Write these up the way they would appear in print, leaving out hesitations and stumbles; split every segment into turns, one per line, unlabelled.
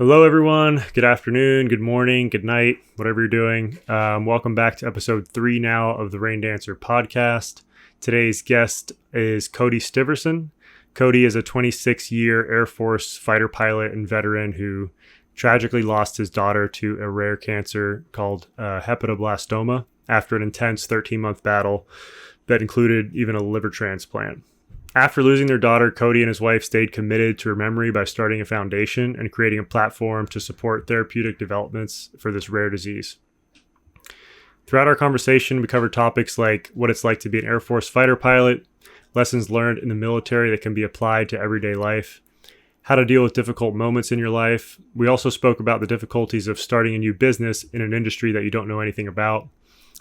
Hello, everyone. Good afternoon, good morning, good night, whatever you're doing. Welcome back to episode 3 now of the Rain Dancer podcast. Today's guest is Cody Stiverson. Cody is a 26-year Air Force fighter pilot and veteran who tragically lost his daughter to a rare cancer called Hepatoblastoma after an intense 13-month battle that included even a liver transplant. After losing their daughter, Cody and his wife stayed committed to her memory by starting a foundation and creating a platform to support therapeutic developments for this rare disease. Throughout our conversation, we covered topics like what it's like to be an Air Force fighter pilot, lessons learned in the military that can be applied to everyday life, how to deal with difficult moments in your life. We also spoke about the difficulties of starting a new business in an industry that you don't know anything about,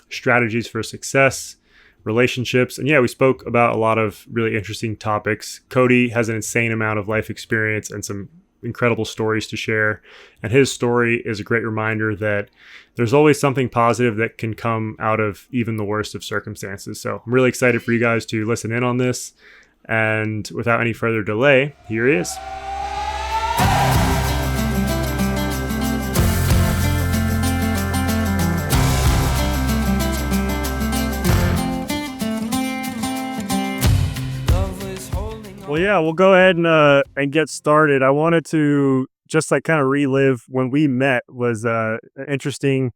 strategies for success, relationships, and we spoke about a lot of really interesting topics. Cody has an insane amount of life experience and some incredible stories to share, and his story is a great reminder that there's always something positive that can come out of even the worst of circumstances. So I'm really excited for you guys to listen in on this, and without any further delay, here he is. Well, we'll go ahead and get started. I wanted to just kind of relive when we met. Was an interesting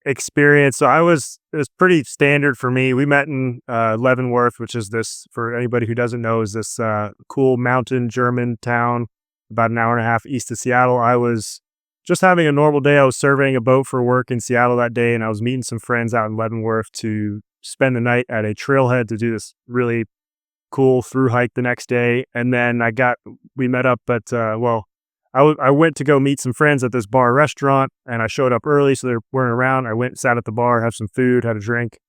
experience. So it was pretty standard for me. We met in Leavenworth, which is this, for anybody who doesn't know, is this cool mountain German town about an hour and a half east of Seattle. I was just having a normal day. I was surveying a boat for work in Seattle that day, and I was meeting some friends out in Leavenworth to spend the night at a trailhead to do this really cool through hike the next day. And then we met up at I went to go meet some friends at this bar restaurant, and I showed up early so they weren't around. I went, sat at the bar, had some food, had a drink,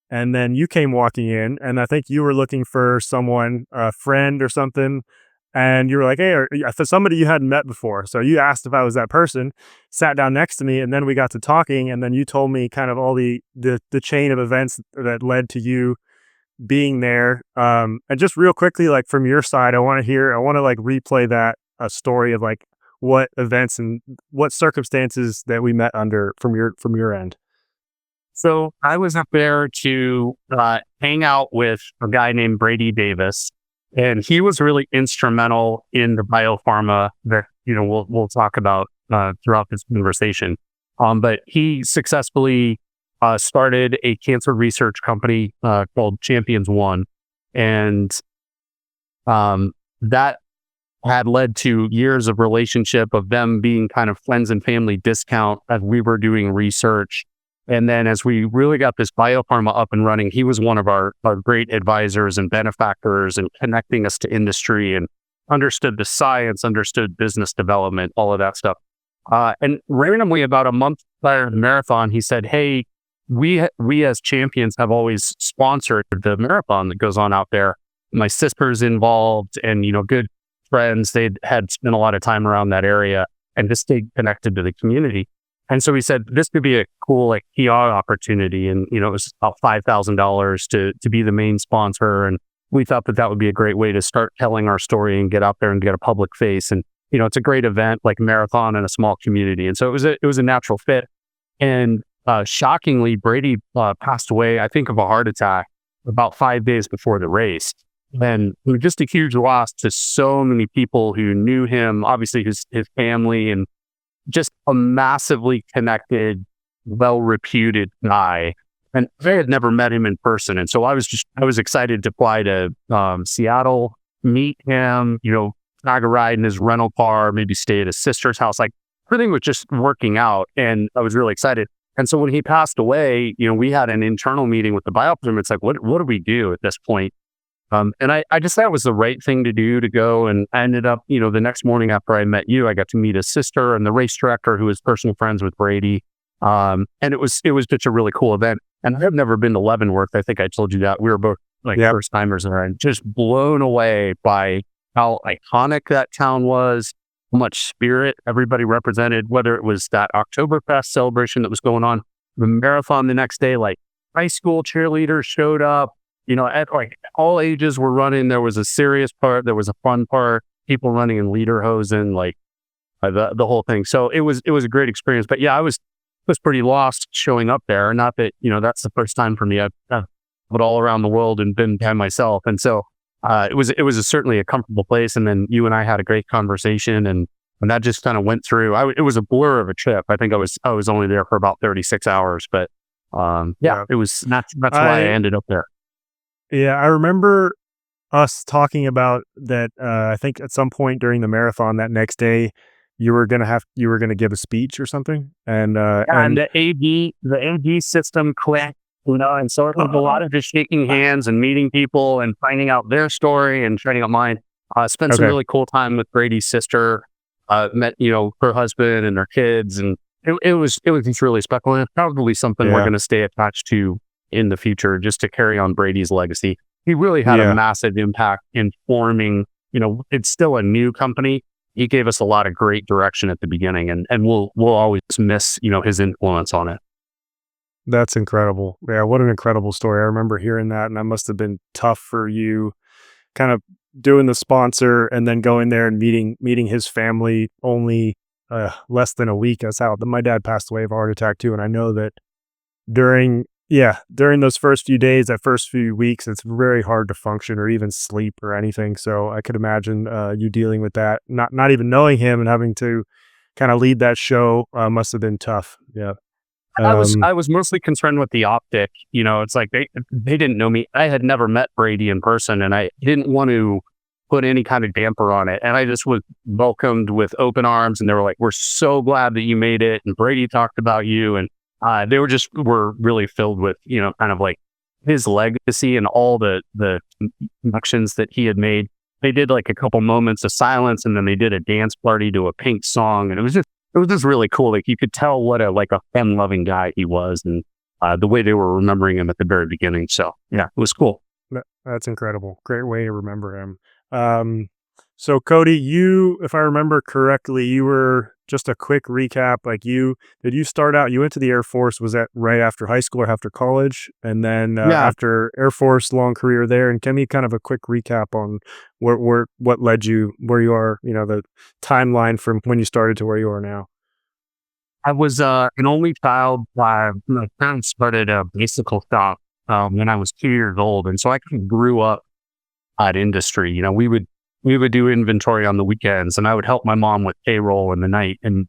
and then you came walking in, and I think you were looking for someone, a friend or something, and you were like, hey, I thought somebody you hadn't met before. So you asked if I was that person, sat down next to me, and then we got to talking, and then you told me kind of all the chain of events that led to you being there. And just real quickly, from your side, I want to replay that story of what events and what circumstances that we met under from your end.
So I was up there to hang out with a guy named Brady Davis, and he was really instrumental in the biopharma that we'll talk about throughout this conversation. But he successfully started a cancer research company called Champions One, and that had led to years of relationship of them being kind of friends and family discount as we were doing research. And then as we really got this biopharma up and running, he was one of our great advisors and benefactors and connecting us to industry and understood the science, understood business development, all of that stuff. And randomly, about a month prior to the marathon, he said, hey, we as champions have always sponsored the marathon that goes on out there. My sister's involved, and good friends. They had spent a lot of time around that area and just stayed connected to the community. And so he said this could be a cool PR opportunity, and it was about $5,000 to be the main sponsor. And we thought that would be a great way to start telling our story and get out there and get a public face. And it's a great event, like a marathon in a small community. And so it was a natural fit. And shockingly, Brady passed away, I think, of a heart attack about 5 days before the race. And it was just a huge loss to so many people who knew him, obviously his family, and just a massively connected, well-reputed guy. And I had never met him in person. And so I was excited to fly to Seattle, meet him, snag a ride in his rental car, maybe stay at his sister's house. Everything was just working out, and I was really excited. And so when he passed away, we had an internal meeting with the biopharma. It's what do we do at this point? And I just thought it was the right thing to do, to go. And I ended up, the next morning after I met you, I got to meet his sister and the race director, who was personal friends with Brady. And it was just a really cool event. And I've never been to Leavenworth. I think I told you that. We were both first timers there, and just blown away by how iconic that town was, how much spirit everybody represented, whether it was that Oktoberfest celebration that was going on, the marathon the next day, high school cheerleaders showed up, at all ages were running. There was a serious part, there was a fun part, people running in lederhosen, the whole thing. So it was a great experience. But yeah, I was pretty lost showing up there. Not that, that's the first time for me. I've traveled all around the world and been by myself. And so it was certainly a comfortable place. And then you and I had a great conversation, and that just kind of went through. It was a blur of a trip. I think I was only there for about 36 hours, but it was that's why I ended up there.
Yeah, I remember us talking about that. I think at some point during the marathon that next day, you were gonna give a speech or something, and
the AD system clicked, and so it was a lot of just shaking hands and meeting people and finding out their story and finding out mine. Spent some really cool time with Brady's sister. Met her husband and their kids, and it was just really special, and it's probably something we're going to stay attached to in the future, just to carry on Brady's legacy. He really had a massive impact in forming. It's still a new company. He gave us a lot of great direction at the beginning, and we'll always miss his influence on it.
That's incredible. Yeah, what an incredible story. I remember hearing that, and that must have been tough for you, kind of doing the sponsor and then going there and meeting his family only less than a week. That's how my dad passed away of a heart attack too. And I know that during those first few days, that first few weeks, it's very hard to function or even sleep or anything. So I could imagine you dealing with that, not even knowing him and having to kind of lead that show must have been tough. Yeah.
I was mostly concerned with the optic. It's like they didn't know me. I had never met Brady in person, and I didn't want to put any kind of damper on it. And I just was welcomed with open arms, and they were like, "We're so glad that you made it." And Brady talked about you, and they were really filled with kind of like his legacy and all the connections that he had made. They did like a couple moments of silence, and then they did a dance party to a Pink song, and it was just really cool. Like you could tell what a fun-loving guy he was, and the way they were remembering him at the very beginning. So yeah, it was cool.
That's incredible. Great way to remember him. So Cody, you, if I remember correctly, you were, just a quick recap, did you start out, you went to the Air Force, was that right after high school or after college? And then after Air Force, long career there. And give me kind of a quick recap on what led you where you are, the timeline from when you started to where you are now.
I was an only child. My parents started a bicycle shop when I was 2 years old. And so I kind of grew up at industry. We would do inventory on the weekends, and I would help my mom with payroll in the night. And,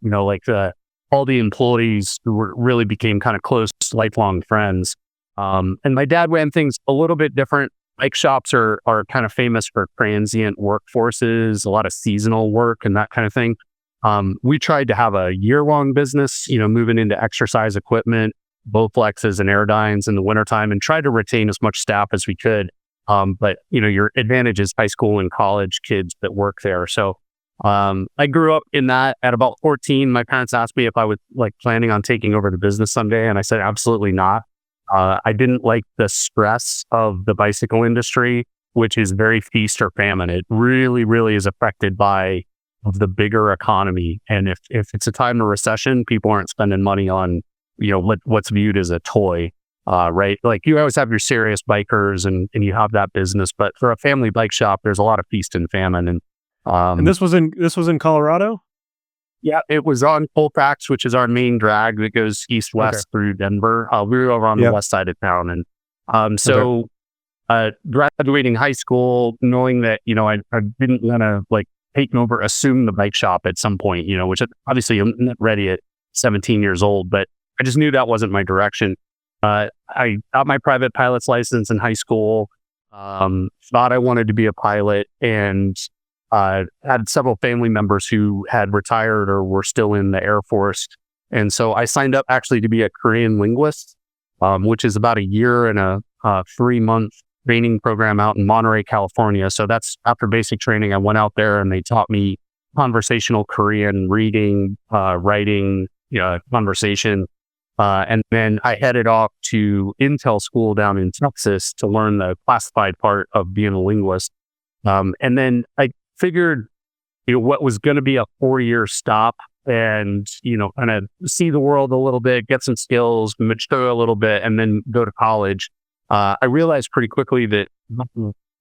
all the employees who really became kind of close, lifelong friends. And my dad ran things a little bit different. Bike shops are kind of famous for transient workforces, a lot of seasonal work and that kind of thing. We tried to have a year-long business, moving into exercise equipment, Bowflexes and Airdynes in the wintertime, and tried to retain as much staff as we could. But your advantage is high school and college kids that work there. So I grew up in that. At about 14, my parents asked me if I was planning on taking over the business someday, and I said absolutely not. I didn't like the stress of the bicycle industry, which is very feast or famine. It really, really is affected by the bigger economy. And if it's a time of recession, people aren't spending money on what's viewed as a toy. Right? Like you always have your serious bikers and you have that business, but for a family bike shop, there's a lot of feast and famine.
And this was in Colorado?
Yeah, it was on Colfax, which is our main drag that goes east-west through Denver. We were over on the west side of town. And graduating high school, knowing that, I didn't want to take over, assume the bike shop at some point, which obviously I'm not ready at 17 years old, but I just knew that wasn't my direction. I got my private pilot's license in high school, thought I wanted to be a pilot, and had several family members who had retired or were still in the Air Force. And so I signed up actually to be a Korean linguist, which is about a year and a 3-month training program out in Monterey, California. So that's after basic training. I went out there and they taught me conversational Korean, reading, writing, conversation. And then I headed off to Intel school down in Texas to learn the classified part of being a linguist. And then I figured, what was going to be a 4-year stop and, kind of see the world a little bit, get some skills, mature a little bit, and then go to college. I realized pretty quickly that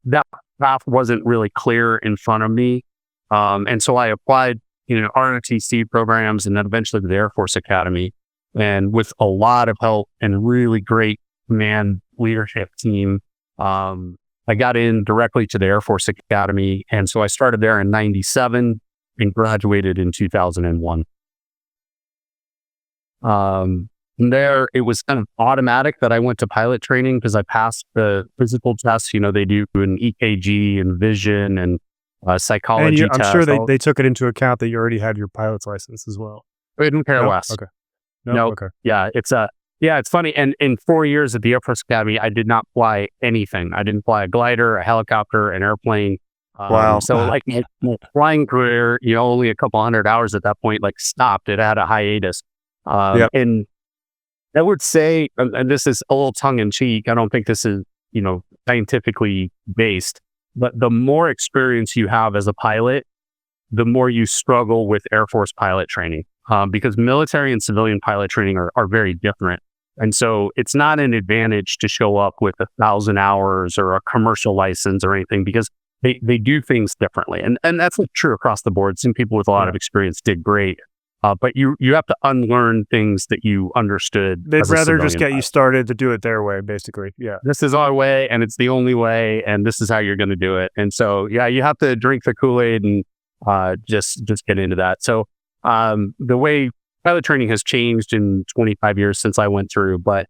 that path wasn't really clear in front of me. And so I applied ROTC programs, and then eventually the Air Force Academy. And with a lot of help and really great command leadership team, I got in directly to the Air Force Academy. And so I started there in 97 and graduated in 2001. There, it was kind of automatic that I went to pilot training because I passed the physical tests. They do an EKG and vision and psychology
And I'm
test.
sure they took it into account that you already had your pilot's license as well.
I didn't care
No?
less.
Okay.
No.
Okay.
Yeah, it's funny. And in 4 years at the Air Force Academy, I did not fly anything. I didn't fly a glider, a helicopter, an airplane.
Wow.
So like my flying career, only a couple hundred hours at that point, like stopped. It had a hiatus.
Yep.
And I would say, and this is a little tongue in cheek, I don't think this is, scientifically based, but the more experience you have as a pilot, the more you struggle with Air Force pilot training, because military and civilian pilot training are very different. And so it's not an advantage to show up with 1,000 hours or a commercial license or anything, because they do things differently. And that's true across the board. Some people with a lot of experience did great. But you have to unlearn things that you understood.
They'd rather just get you started to do it their way, basically. Yeah.
This is our way, and it's the only way, and this is how you're going to do it. And so, yeah, you have to drink the Kool-Aid and just get into that. So the way pilot training has changed in 25 years since I went through, but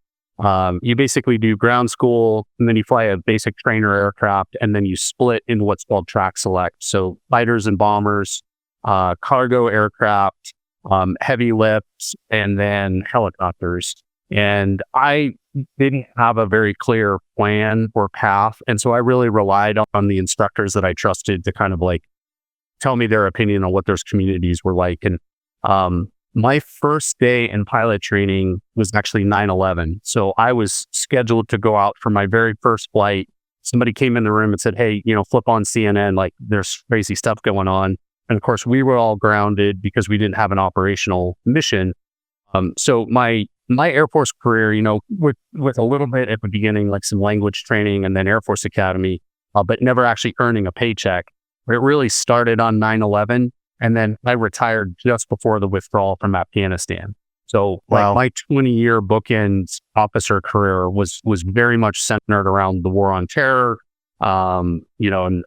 you basically do ground school, and then you fly a basic trainer aircraft, and then you split into what's called track select. So fighters and bombers, cargo aircraft, heavy lifts, and then helicopters. And I didn't have a very clear plan or path. And so I really relied on the instructors that I trusted to kind of like tell me their opinion on what those communities were like. And my first day in pilot training was actually 9/11. So I was scheduled to go out for my very first flight. Somebody came in the room and said, "Hey, flip on CNN, like there's crazy stuff going on." And of course, we were all grounded because we didn't have an operational mission. So my Air Force career, with a little bit at the beginning, like some language training and then Air Force Academy, but never actually earning a paycheck. It really started on 9/11. And then I retired just before the withdrawal from Afghanistan. So like my 20-year bookends officer career was very much centered around the war on terror, and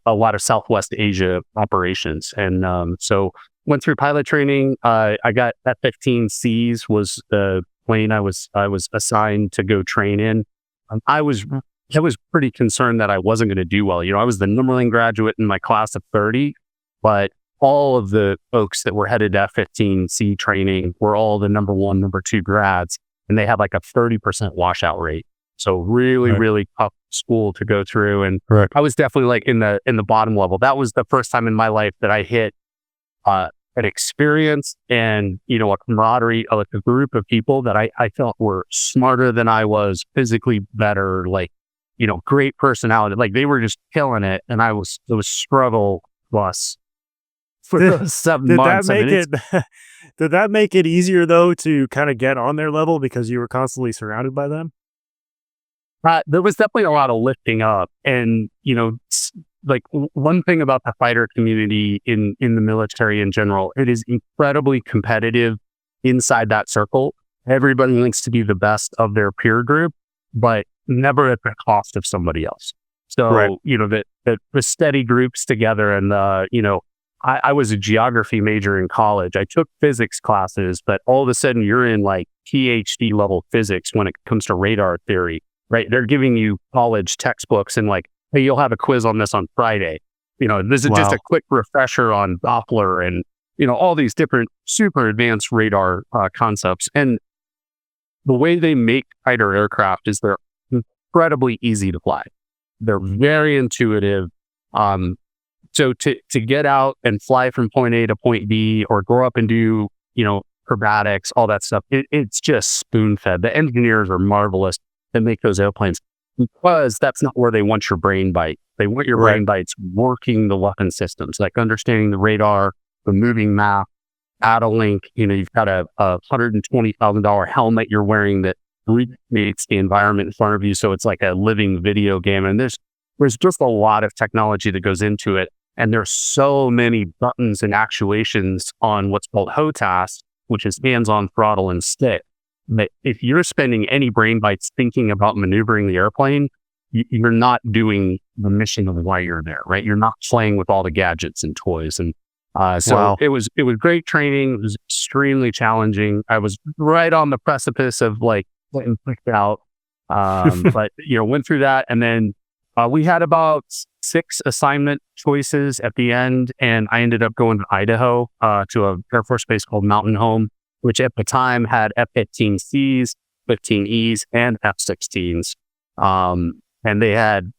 a lot of Southwest Asia operations. And so went through pilot training. I got F-15Cs was the plane I was assigned to go train in. I was pretty concerned that I wasn't going to do well. I was the number one graduate in my class of 30, but all of the folks that were headed to F-15C training were all the number one, number two grads, and they had like a 30% washout rate. So really tough school to go through. And I was definitely like in the bottom level. That was the first time in my life that I hit an experience and, a camaraderie, like a group of people that I felt were smarter than I was, physically better, like, great personality. Like they were just killing it. And it was struggle plus for those 7 months.
Did that make it easier though to kind of get on their level because you were constantly surrounded by them?
There was definitely a lot of lifting up, and like one thing about the fighter community in the military in general, it is incredibly competitive inside that circle. Everybody likes to be the best of their peer group, but never at the cost of somebody else. So the steady groups together, and I was a geography major in college. I took physics classes, but all of a sudden you're in like PhD level physics when it comes to radar theory, right? They're giving you college textbooks and like, hey, you'll have a quiz on this on Friday. This is just a quick refresher on Doppler and, all these different super advanced radar concepts. And the way they make fighter aircraft is they're incredibly easy to fly. They're very intuitive. So to get out and fly from point A to point B or grow up and do, acrobatics, all that stuff, it's just spoon-fed. The engineers are marvelous that make those airplanes because that's not where they want your brain bite. They want your brain bites working the weapon systems, like understanding the radar, the moving map, data link. You've got a $120,000 helmet you're wearing that recreates the environment in front of you. So it's like a living video game. And there's just a lot of technology that goes into it. And there's so many buttons and actuations on what's called HOTAS, which is hands-on throttle and stick. But if you're spending any brain bites thinking about maneuvering the airplane, you're not doing the mission of why you're there, right? You're not playing with all the gadgets and toys. And it was great training. It was extremely challenging. I was right on the precipice of like getting freaked out. But went through that, and then we had about 6 assignment choices at the end, and I ended up going to Idaho to a Air Force base called Mountain Home, which at the time had F-15Cs, 15Es, and F-16s. And they had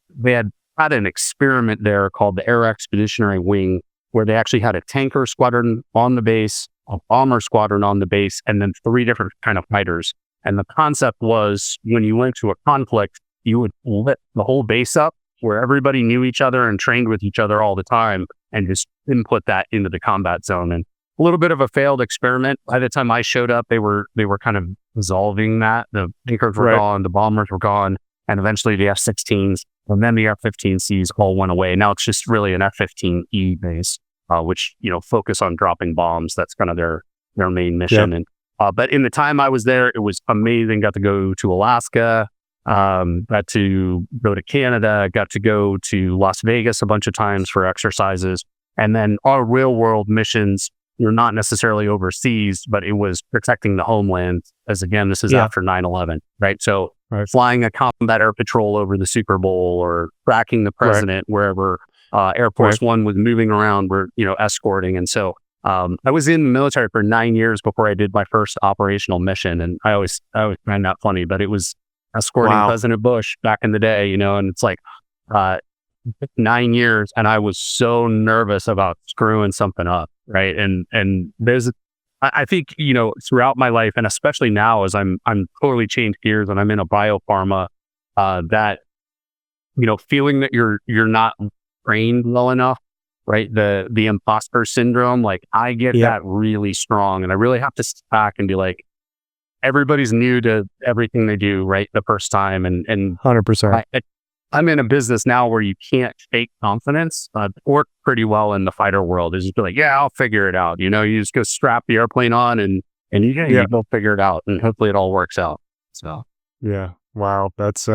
an experiment there called the Air Expeditionary Wing, where they actually had a tanker squadron on the base, a bomber squadron on the base, and then 3 different kind of fighters. And the concept was, when you went to a conflict, you would lit the whole base up where everybody knew each other and trained with each other all the time, and just input that into the combat zone. And a little bit of a failed experiment. By the time I showed up, they were kind of resolving that. The tankers were gone, the bombers were gone, and eventually the F-16s, and then the F-15Cs all went away. Now it's just really an F-15E base, which focus on dropping bombs. That's kind of their main mission. And but in the time I was there, it was amazing. Got to go to Alaska, got to go to Canada, got to go to Las Vegas a bunch of times for exercises. And then our real world missions, you're not necessarily overseas, but it was protecting the homeland, as again, this is after 9/11, right? So flying a combat air patrol over the Super Bowl, or tracking the president wherever Air Force One was moving around, we're escorting. And so I was in the military for 9 years before I did my first operational mission. And I always find that funny, but it was escorting President Bush back in the day, and it's like 9 years, and I was so nervous about screwing something up, right? And there's, I think, throughout my life, and especially now as I'm totally changed gears and I'm in a biopharma, that feeling that you're not trained well enough, right? The imposter syndrome, like I get that really strong, and I really have to sit back and be like, everybody's new to everything they do, right? The first time, and
100%.
I'm in a business now where you can't fake confidence. Work pretty well in the fighter world is just be like, I'll figure it out. You just go strap the airplane on and you go figure it out, and hopefully it all works out. So
wow, that's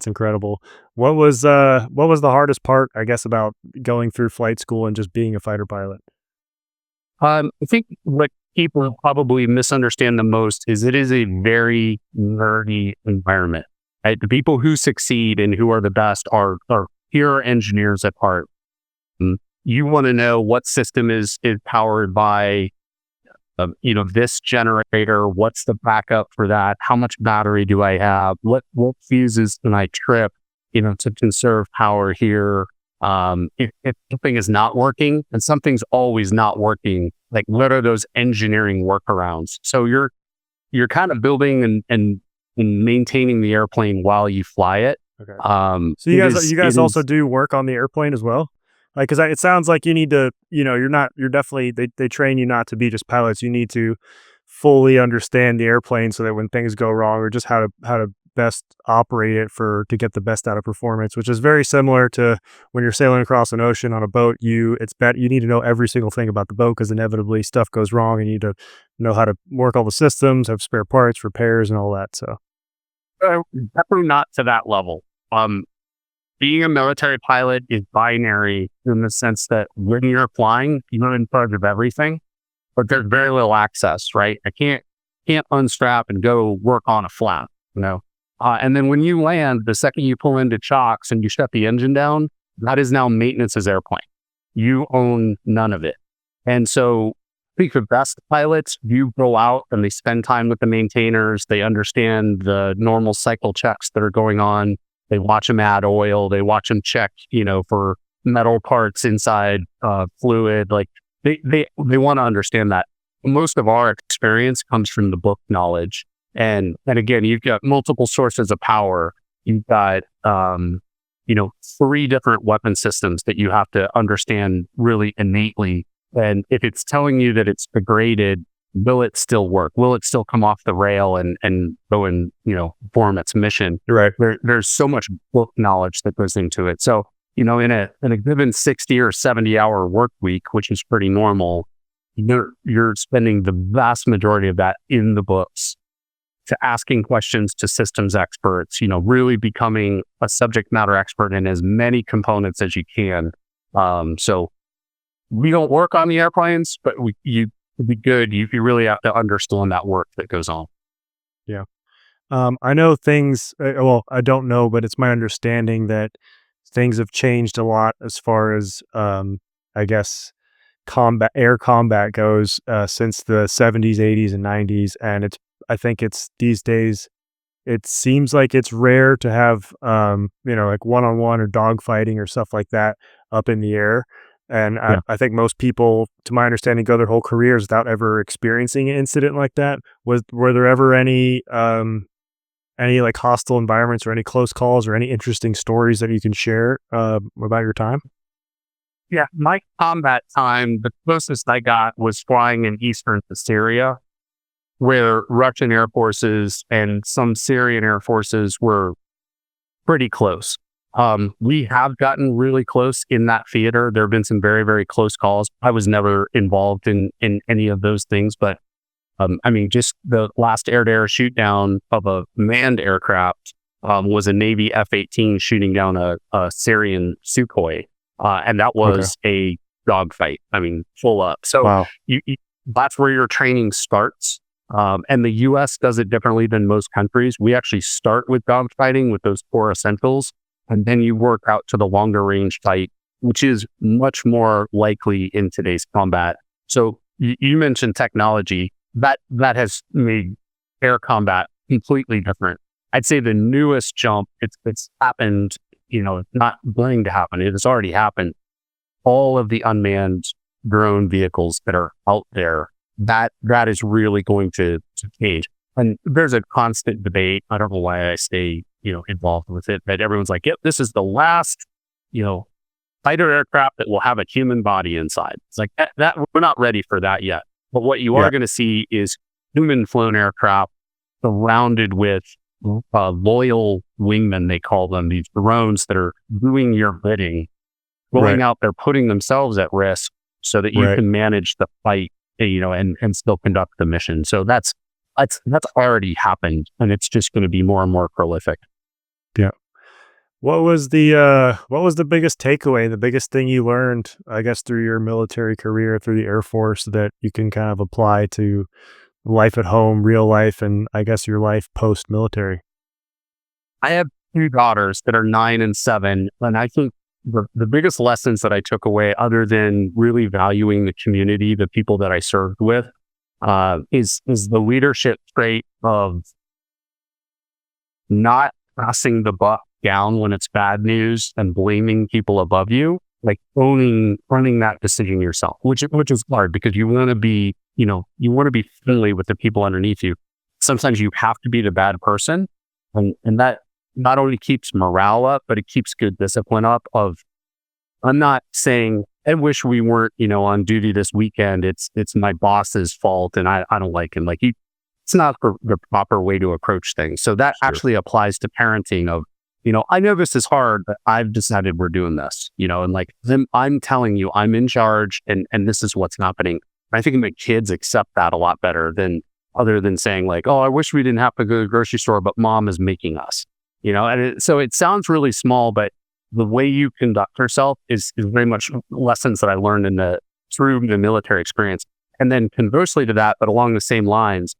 incredible. What was the hardest part, I guess, about going through flight school and just being a fighter pilot?
I think what people probably misunderstand the most is it is a very nerdy environment. Right? The people who succeed and who are the best are pure engineers at heart. You want to know what system is powered by, this generator. What's the backup for that? How much battery do I have? What fuses can I trip, to conserve power here? If something is not working, and something's always not working, like what are those engineering workarounds? So you're kind of building and maintaining the airplane while you fly it.
Okay. So you guys also do work on the airplane as well? Like, cause it sounds like you need to, you're definitely, they train you not to be just pilots. You need to fully understand the airplane so that when things go wrong, or just how to best operate it to get the best out of performance, which is very similar to when you're sailing across an ocean on a boat. You need to know every single thing about the boat, because inevitably stuff goes wrong, and you need to know how to work all the systems, have spare parts, repairs, and all that. So
definitely not to that level. Being a military pilot is binary in the sense that when you're flying, you're in charge of everything, but there's very little access, right? I can't unstrap and go work on a flap, and then when you land, the second you pull into chocks and you shut the engine down, that is now maintenance's airplane. You own none of it. And so I think the best pilots, you go out and they spend time with the maintainers. They understand the normal cycle checks that are going on. They watch them add oil. They watch them check, for metal parts inside fluid. Like they want to understand that. Most of our experience comes from the book knowledge. And again, you've got multiple sources of power. You've got, 3 different weapon systems that you have to understand really innately. And if it's telling you that it's degraded, will it still work? Will it still come off the rail and go and, perform its mission?
Right.
There's so much book knowledge that goes into it. So in a given 60 or 70 hour work week, which is pretty normal, you're spending the vast majority of that in the books, to asking questions to systems experts, really becoming a subject matter expert in as many components as you can. So we don't work on the airplanes, but it'd be good. You really have to understand that work that goes on.
Yeah. I know things, well, I don't know, but it's my understanding that things have changed a lot as far as, I guess, air combat goes, since the 70s, 80s, and 90s. And I think it's these days, it seems like it's rare to have, like one-on-one or dogfighting or stuff like that up in the air. And
Yeah.
I think most people, to my understanding, go their whole careers without ever experiencing an incident like that. Were there ever any like hostile environments or any close calls or any interesting stories that you can share about your time?
Yeah, my combat time, the closest I got was flying in eastern Syria, where Russian air forces and some Syrian air forces were pretty close. We have gotten really close in that theater. There have been some very, very close calls. I was never involved in any of those things, but just the last air-to-air shoot down of a manned aircraft was a Navy F-18 shooting down a Syrian Sukhoi. And that was a dogfight. Full up. So
Wow.
That's where your training starts. And the U.S. does it differently than most countries. We actually start with dogfighting with those core essentials, and then you work out to the longer range fight, which is much more likely in today's combat. So you mentioned technology. That has made air combat completely different. I'd say the newest jump, it's happened, not going to happen. It has already happened. All of the unmanned drone vehicles that are out there, that is really going to change. And there's a constant debate. I don't know why I stay, involved with it, but everyone's like, yep, this is the last, fighter aircraft that will have a human body inside. It's like that we're not ready for that yet. But what you are going to see is human flown aircraft surrounded with loyal wingmen, they call them, these drones that are doing your bidding, going out there, putting themselves at risk so that you can manage the fight, and still conduct the mission. So that's already happened, and it's just going to be more and more prolific.
Yeah. What was the biggest takeaway, the biggest thing you learned, I guess, through your military career, through the Air Force, that you can kind of apply to life at home, real life, and I guess your life post-military?
I have 2 daughters that are 9 and 7, and I think the biggest lessons that I took away, other than really valuing the community, the people that I served with, is the leadership trait of not passing the buck down when it's bad news and blaming people above you, like running that decision yourself, which is hard because you want to be, friendly with the people underneath you. Sometimes you have to be the bad person, and that not only keeps morale up, but it keeps good discipline up. I'm not saying I wish we weren't, on duty this weekend. It's my boss's fault, and I don't like him. It's not the proper way to approach things. So that actually applies to parenting of, I know this is hard, but I've decided we're doing this, and I'm telling you, I'm in charge, and this is what's happening. I think my kids accept that a lot better other than saying oh, I wish we didn't have to go to the grocery store, but mom is making us, so it sounds really small, but the way you conduct yourself is very much lessons that I learned through the military experience. And then conversely to that, but along the same lines,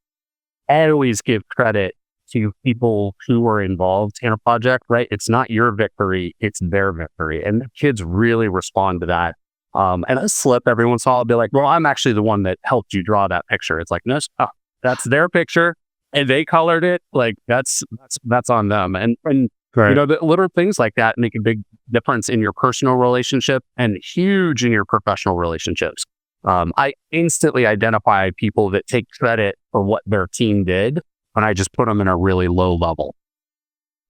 I always give credit to people who are involved in a project, right? It's not your victory, it's their victory. And the kids really respond to that. And I slip every once in a while. I'll be like, well, I'm actually the one that helped you draw that picture. It's like, no, that's their picture and they colored it. That's on them. And the little things like that make a big difference in your personal relationship and huge in your professional relationships. I instantly identify people that take credit for what their team did, and I just put them in a really low level.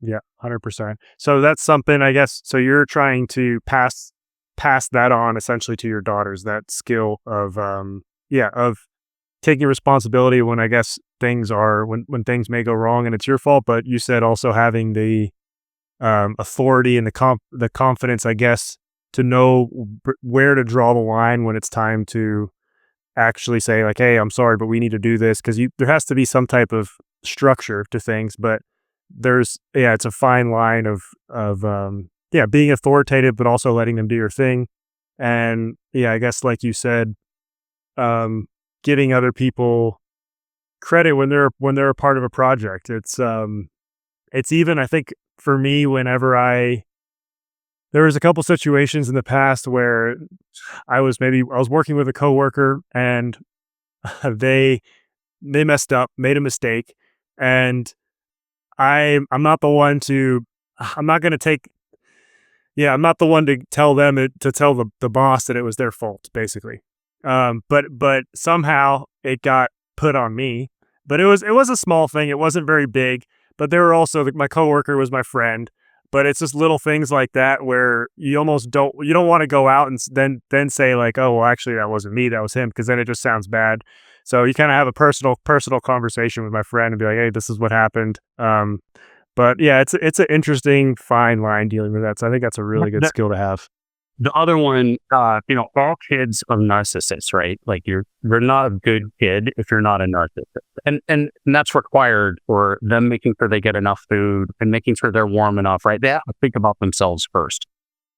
Yeah, 100%. So that's something, I guess, so you're trying to pass that on essentially to your daughters, that skill of taking responsibility when I guess when things may go wrong and it's your fault, but you said also having the authority and the confidence, I guess, to know where to draw the line when it's time to actually say like, hey, I'm sorry, but we need to do this, because there has to be some type of structure to things. But it's a fine line of being authoritative, but also letting them do your thing. And I guess like you said, giving other people credit when they're a part of a project. It's even, I think, for me, there was a couple situations in the past where I was working with a coworker, and they messed up, made a mistake, and I'm not the one to I'm not going to take I'm not the one to tell them to tell the boss that it was their fault, basically. But somehow it got put on me. But it was a small thing. It wasn't very big. But they were also, my coworker was my friend. But it's just little things like that where you don't want to go out and then say like, oh, well, actually that wasn't me, that was him, because then it just sounds bad. So you kind of have a personal conversation with my friend and be like, hey, this is what happened. But it's an interesting fine line dealing with that. So I think that's a really good skill to have.
The other one, all kids are narcissists, right? Like you're not a good kid if you're not a narcissist, and that's required for them making sure they get enough food and making sure they're warm enough, right? They have to think about themselves first,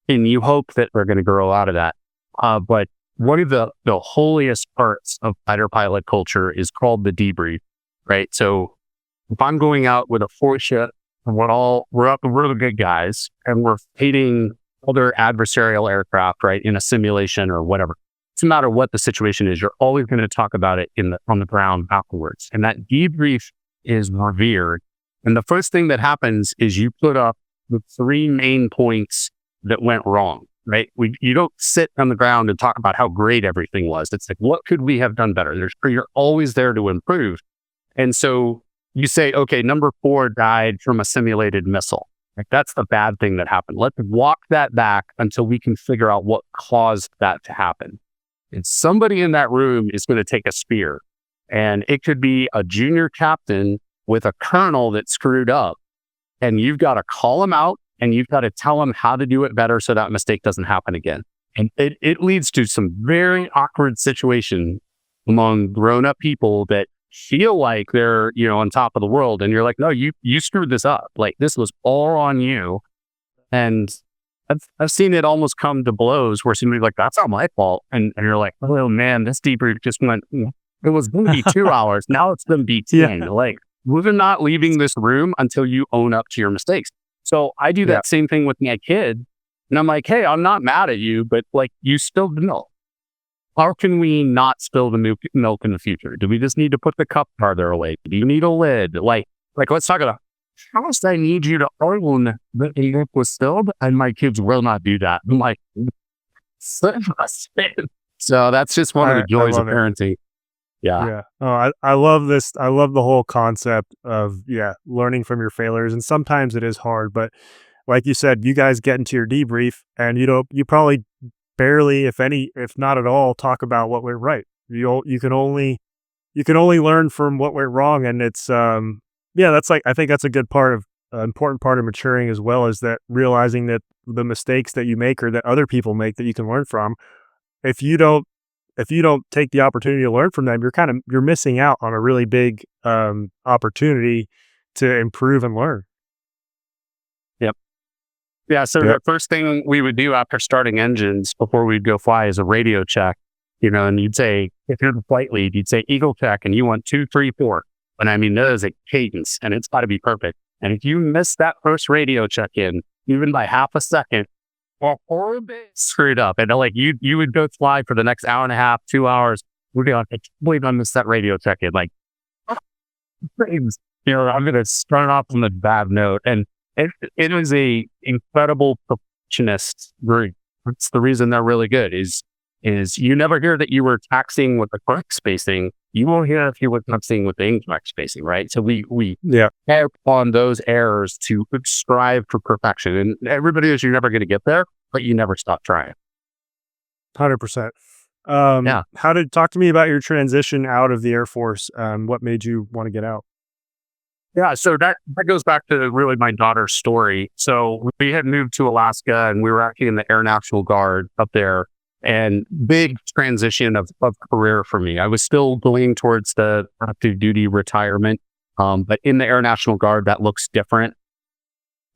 and you hope that they're going to grow out of that. But one of the holiest parts of fighter pilot culture is called the debrief, right? So if I'm going out with a 4-ship, we're the good guys, and we're fighting other adversarial aircraft, right, in a simulation or whatever. It doesn't matter what the situation is, you're always going to talk about it on the ground afterwards. And that debrief is revered. And the first thing that happens is you put up the 3 main points that went wrong, right? You don't sit on the ground and talk about how great everything was. It's like, what could we have done better? You're always there to improve. And so you say, okay, number 4 died from a simulated missile. Like, that's the bad thing that happened. Let's walk that back until we can figure out what caused that to happen. And somebody in that room is going to take a spear. And it could be a junior captain with a colonel that screwed up. And you've got to call him out, and you've got to tell him how to do it better so that mistake doesn't happen again. And it leads to some very awkward situations among grown-up people that feel like they're, on top of the world. And you're like, no, you screwed this up. Like, this was all on you. And I've seen it almost come to blows where somebody's like, that's not my fault. And you're like, oh man, this debrief just went, it was going to be 2 hours. Now it's going to be 10. Yeah. Like, we're not leaving this room until you own up to your mistakes. So I do that same thing with my kid. And I'm like, hey, I'm not mad at you, but like, you spilled the milk. How can we not spill the milk in the future? Do we just need to put the cup farther away? Do you need a lid? Like let's talk about how much I need you to own that the milk was spilled, and my kids will not do that. I'm like, so that's just one of the joys of parenting. Yeah.
Oh, I love this. I love the whole concept of learning from your failures, and sometimes it is hard, but like you said, you guys get into your debrief, and you probably barely, if not at all, talk about what went right. You can only learn from what went wrong, and it's that's like, I think that's a good part of important part of maturing, as well as that realizing that the mistakes that you make or that other people make that you can learn from, if you don't take the opportunity to learn from them, you're missing out on a really big opportunity to improve and learn.
Yeah, so the first thing we would do after starting engines before we'd go fly is a radio check, and you'd say, if you're the flight lead, you'd say Eagle check, and you want 2, 3, 4. And I mean, there's a cadence, and it's got to be perfect. And if you miss that first radio check in, even by half a second, or a bit screwed up, and like you would go fly for the next hour and a half, 2 hours, we'd be like, I can't believe I missed that radio check in. Like, I'm going to start off on a bad note. And it is a incredible perfectionist group. That's the reason they're really good is you never hear that you were taxing with the correct spacing. You won't hear if you were taxing with the incorrect spacing, right? So we have on those errors to strive for perfection. And everybody knows you're never going to get there, but you never stop trying.
100%. Talk to me about your transition out of the Air Force. What made you want to get out?
Yeah, so that goes back to really my daughter's story. So we had moved to Alaska and we were actually in the Air National Guard up there, and big transition of career for me. I was still going towards the active duty retirement, but in the Air National Guard, that looks different.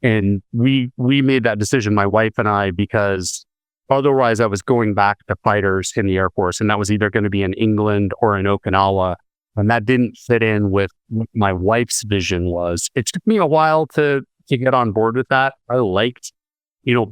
And we made that decision, my wife and I, because otherwise I was going back to fighters in the Air Force, and that was either going to be in England or in Okinawa. And that didn't fit in with what my wife's vision was. It took me a while to get on board with that. I liked,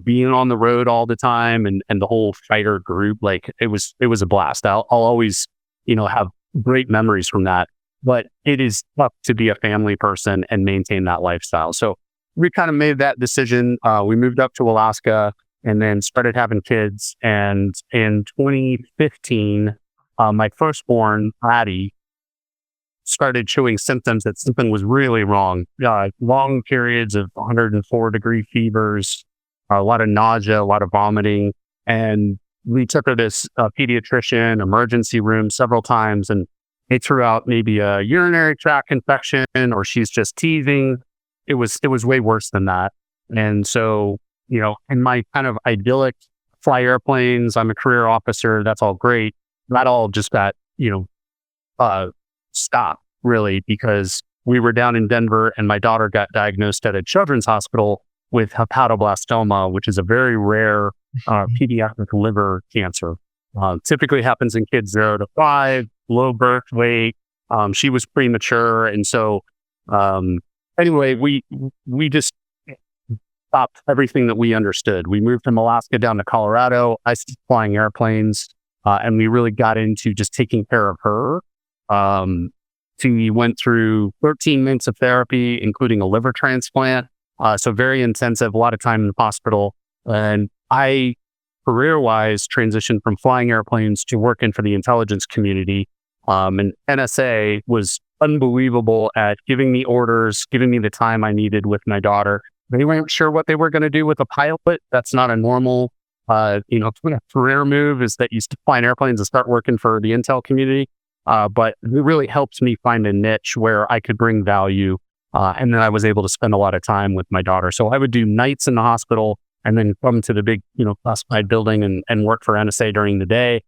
being on the road all the time and the whole fighter group. Like it was a blast. I'll always, have great memories from that. But it is tough to be a family person and maintain that lifestyle. So we kind of made that decision. We moved up to Alaska and then started having kids. And in 2015, my firstborn, Addie, started showing symptoms that something was really wrong. Long periods of 104-degree fevers, a lot of nausea, a lot of vomiting. And we took her to this pediatrician emergency room several times, and they threw out maybe a urinary tract infection or she's just teething. It was way worse than that. And so, in my kind of idyllic fly airplanes, I'm a career officer, that's all great. That all just got, stop really, because we were down in Denver and my daughter got diagnosed at a children's hospital with hepatoblastoma, which is a very rare pediatric liver cancer. Typically happens in kids 0 to 5, low birth weight. She was premature. And so anyway, we just stopped everything that we understood. We moved from Alaska down to Colorado. I started flying airplanes and we really got into just taking care of her. We went through 13 months of therapy, including a liver transplant. So very intensive, a lot of time in the hospital. And I, career-wise, transitioned from flying airplanes to working for the intelligence community. And NSA was unbelievable at giving me orders, giving me the time I needed with my daughter. They weren't sure what they were going to do with a pilot. That's not a normal, career move, is that you fly airplanes and start working for the intel community. But it really helped me find a niche where I could bring value. And then I was able to spend a lot of time with my daughter. So I would do nights in the hospital and then come to the big, classified building and work for NSA during the day.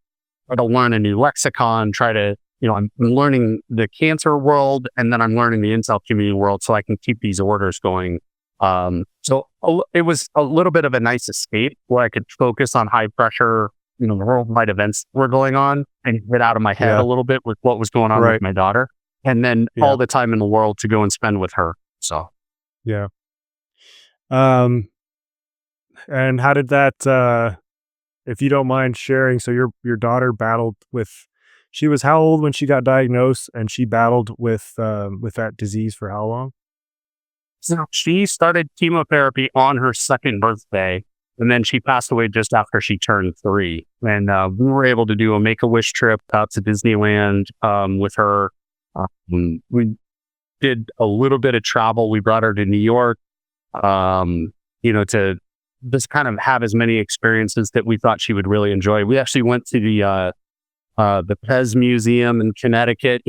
Try to learn a new lexicon, I'm learning the cancer world, and then I'm learning the intel community world so I can keep these orders going. It was a little bit of a nice escape where I could focus on high pressure, worldwide events that were going on and get out of my head a little bit with what was going on with my daughter, and then all the time in the world to go and spend with her. So,
yeah. And how did that, if you don't mind sharing, so your daughter battled with, she was how old when she got diagnosed, and she battled with that disease for how long?
So she started chemotherapy on her second birthday, and then she passed away just after she turned 3. And we were able to do a Make-A-Wish trip out to Disneyland with her. We did a little bit of travel. We brought her to New York, to just kind of have as many experiences that we thought she would really enjoy. We actually went to the Pez Museum in Connecticut,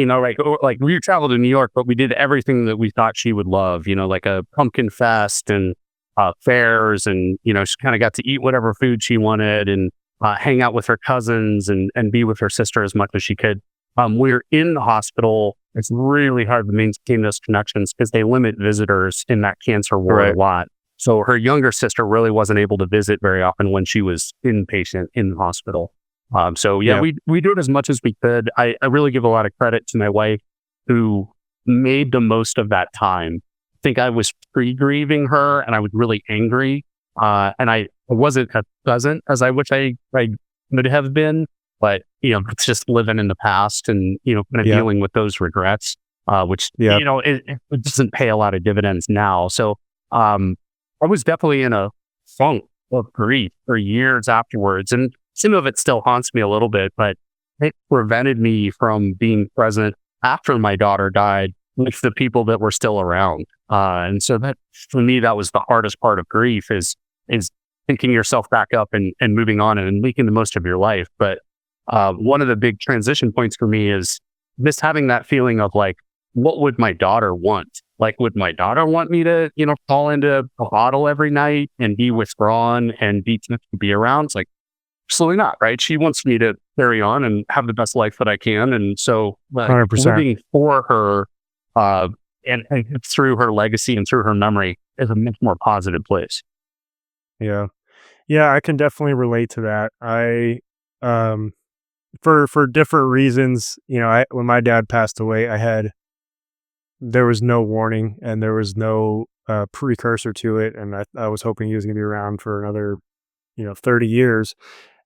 like we traveled to New York, but we did everything that we thought she would love, like a pumpkin fest and fairs, and, she kind of got to eat whatever food she wanted and hang out with her cousins and be with her sister as much as she could. We're in the hospital. It's really hard to maintain those connections because they limit visitors in that cancer ward a lot. So her younger sister really wasn't able to visit very often when she was inpatient in the hospital. We do it as much as we could. I really give a lot of credit to my wife, who made the most of that time. I think I was pre-grieving her and I was really angry. And I wasn't as pleasant as I wish I would have been, but, it's just living in the past and, kind of dealing with those regrets, which, it doesn't pay a lot of dividends now. So, I was definitely in a funk of grief for years afterwards. And some of it still haunts me a little bit, but it prevented me from being present after my daughter died with the people that were still around. And so that, for me, that was the hardest part of grief is picking yourself back up and moving on and making the most of your life. But one of the big transition points for me is just having that feeling of like, what would my daughter want? Like, would my daughter want me to, fall into a bottle every night and be withdrawn and be around? It's like, absolutely not, right? She wants me to carry on and have the best life that I can. And so, like,
100%.
living for her, and through her legacy and through her memory is a much more positive place.
Yeah. Yeah, I can definitely relate to that. Um, for different reasons, when my dad passed away, there was no warning and there was no precursor to it. And I was hoping he was going to be around for another, 30 years.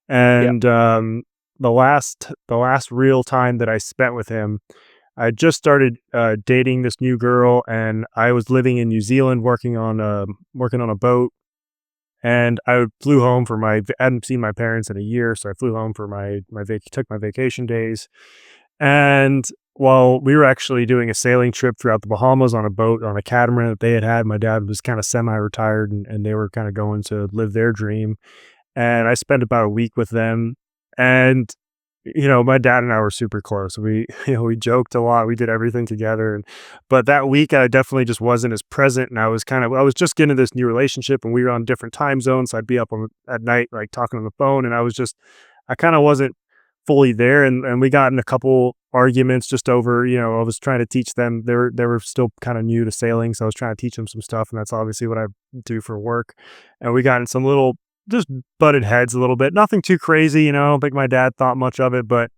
Yeah.
And the last real time that I spent with him, I just started dating this new girl, and I was living in New Zealand working on a boat. And I flew home I hadn't seen my parents in a year, so I flew home for took my vacation days. And while we were actually doing a sailing trip throughout the Bahamas on a boat, on a catamaran that they had, my dad was kind of semi-retired, and they were kind of going to live their dream. And I spent about a week with them. And my dad and I were super close. We we joked a lot. We did everything together. But that week I definitely just wasn't as present, and I was just getting into this new relationship, and we were on different time zones. So I'd be up at night, like talking on the phone, and I kind of wasn't fully there. And we got in a couple arguments just over, I was trying to teach them. They were still kind of new to sailing, so I was trying to teach them some stuff, and that's obviously what I do for work. And we got in some little just butted heads a little bit. Nothing too crazy, I don't think my dad thought much of it, but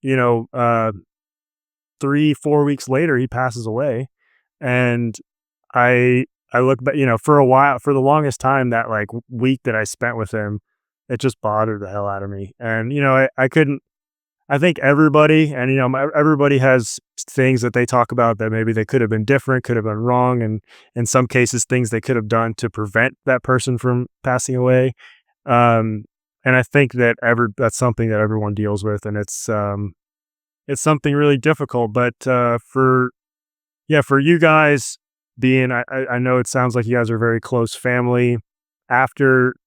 you know, uh 3-4 weeks later he passes away. And I look back, for a while, for the longest time, that like week that I spent with him, it just bothered the hell out of me. And I couldn't. I think everybody, and everybody has things that they talk about that maybe they could have been different, could have been wrong, and in some cases things they could have done to prevent that person from passing away. Um, and I think that's something that everyone deals with, and it's something really difficult. But for you guys, I know it sounds like you guys are very close family. After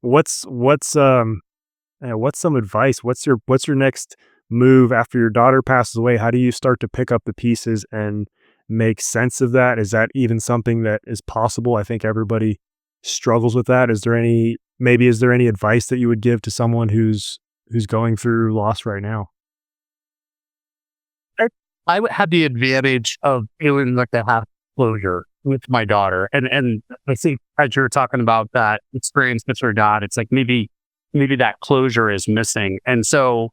what's what's some advice? What's your next move after your daughter passes away? How do you start to pick up the pieces and make sense of that? Is that even something that is possible? I think everybody struggles with that. Is there any advice that you would give to someone who's going through loss right now?
I I would have the advantage of feeling like I have closure with my daughter. And I think as you're talking about that experience with her dad, it's like maybe that closure is missing. And so,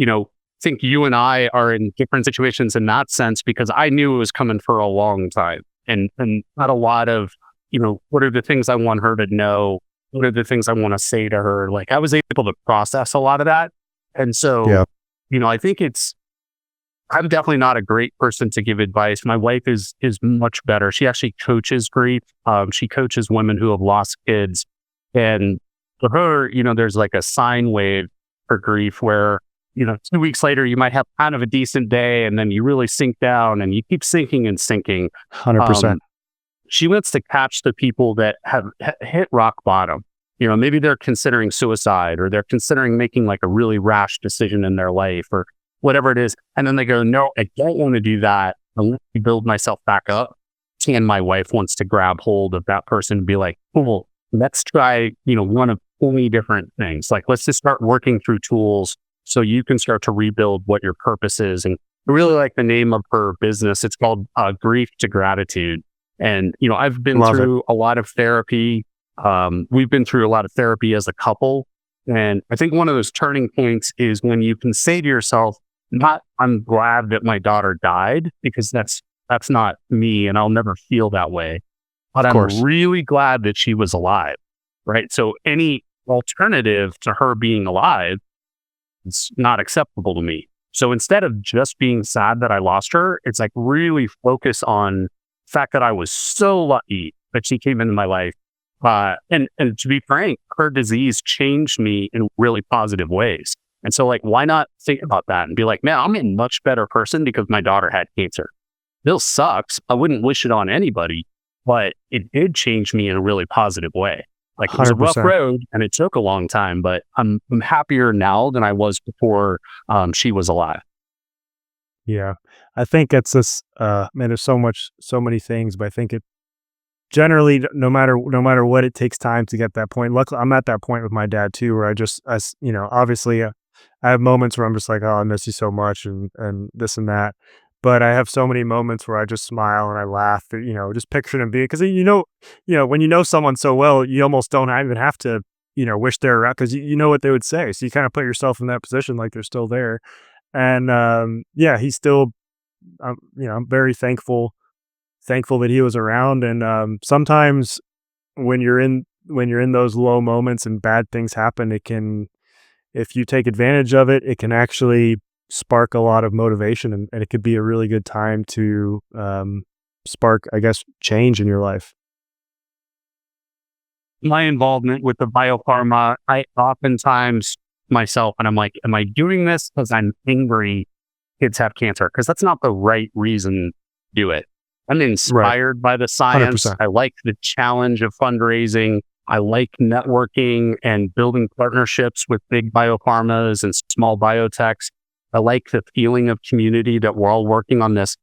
I think you and I are in different situations in that sense, because I knew it was coming for a long time, and not a lot of, what are the things I want her to know? What are the things I want to say to her? Like, I was able to process a lot of that. And
Yeah.
so, I think I'm definitely not a great person to give advice. My wife is much better. She actually coaches grief. She coaches women who have lost kids. And for her, there's like a sine wave for grief where, 2 weeks later, you might have kind of a decent day, and then you really sink down and you keep sinking and sinking.
100%.
Um, she wants to catch the people that have hit rock bottom. Maybe they're considering suicide, or they're considering making like a really rash decision in their life, or whatever it is. And then they go, no, I don't want to do that. I want to build myself back up. And my wife wants to grab hold of that person and be like, cool, let's try, one of 20 different things. Like, let's just start working through tools so you can start to rebuild what your purpose is. And I really like the name of her business. It's called Grief to Gratitude. And, I've been
Love it.
through a lot of therapy. We've been through a lot of therapy as a couple. And I think one of those turning points is when you can say to yourself, not, I'm glad that my daughter died, because that's not me, and I'll never feel that way. But
Of
I'm
course.
really glad that she was alive, right? So any alternative to her being alive is not acceptable to me. So instead of just being sad that I lost her, it's like really focus on the fact that I was so lucky that she came into my life. And to be frank, her disease changed me in really positive ways. And so, like, why not think about that and be like, man, I'm a much better person because my daughter had cancer. Still sucks. I wouldn't wish it on anybody, but it did change me in a really positive way. Like, it was a rough
100%.
road and it took a long time, but I'm happier now than I was before she was alive.
Yeah. I think it's this, man, there's so many things, but I think it generally, no matter what, it takes time to get that point. Luckily, I'm at that point with my dad too, where obviously, I have moments where I'm just like, oh, I miss you so much, and this and that. But I have so many moments where I just smile and I laugh, just picturing him being, because when you know someone so well, you almost don't even have to, wish they're around, because you know what they would say. So you kind of put yourself in that position, like they're still there. And yeah, he's still, I'm very thankful that he was around. And sometimes when you're in those low moments and bad things happen, it can, if you take advantage of it, it can actually spark a lot of motivation, and it could be a really good time to spark, I guess, change in your life.
My involvement with the biopharma, I oftentimes myself, and I'm like, am I doing this because I'm angry kids have cancer? Because that's not the right reason to do it. I'm
Right.
inspired by the science.
100%.
I like the challenge of fundraising. I like networking and building partnerships with big biopharmas and small biotechs. I like the feeling of community that we're all working on this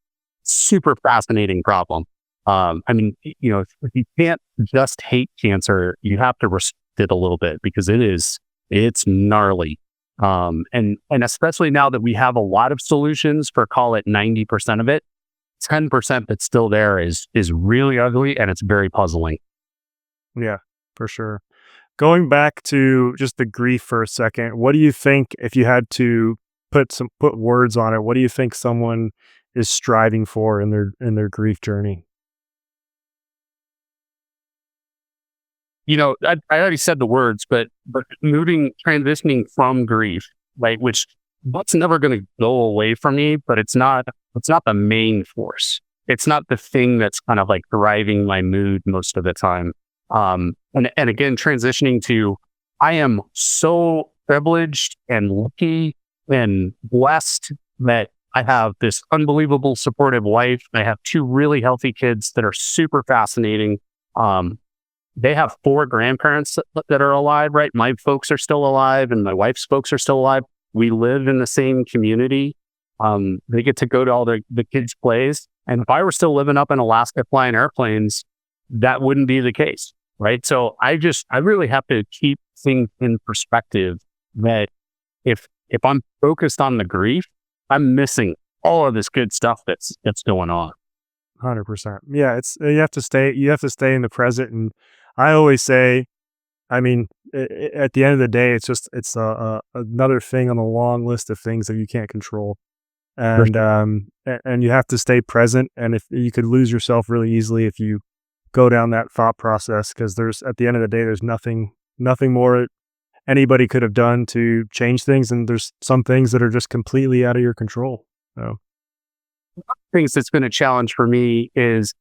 super fascinating problem. I mean, if you can't just hate cancer, you have to respect it a little bit because it's gnarly. And especially now that we have a lot of solutions for, call it 90% of it, 10% that's still there is really ugly, and it's very puzzling.
Yeah, for sure. Going back to just the grief for a second, what do you think, if you had to put words on it, what do you think someone is striving for in their grief journey?
I already said the words, but transitioning from grief, right? Which that's never going to go away from me, but it's not the main force. It's not the thing that's kind of like driving my mood most of the time. And again, transitioning to, I am so privileged and lucky and blessed that I have this unbelievable supportive wife. I have two really healthy kids that are super fascinating. Um, they have four grandparents that are alive, right? My folks are still alive and my wife's folks are still alive. We live in the same community. They get to go to all the kids' plays. And if I were still living up in Alaska flying airplanes, that wouldn't be the case, right? So I really have to keep things in perspective that if I'm focused on the grief, I'm missing all of this good stuff that's going on.
100%. Yeah, it's you have to stay in the present. And I always say, I mean, at the end of the day, it's another thing on the long list of things that you can't control.
For
And
sure.
and you have to stay present, and if you could lose yourself really easily if you go down that thought process, because there's, at the end of the day, there's nothing more anybody could have done to change things, and there's some things that are just completely out of your control. So
Things that's been a challenge for me is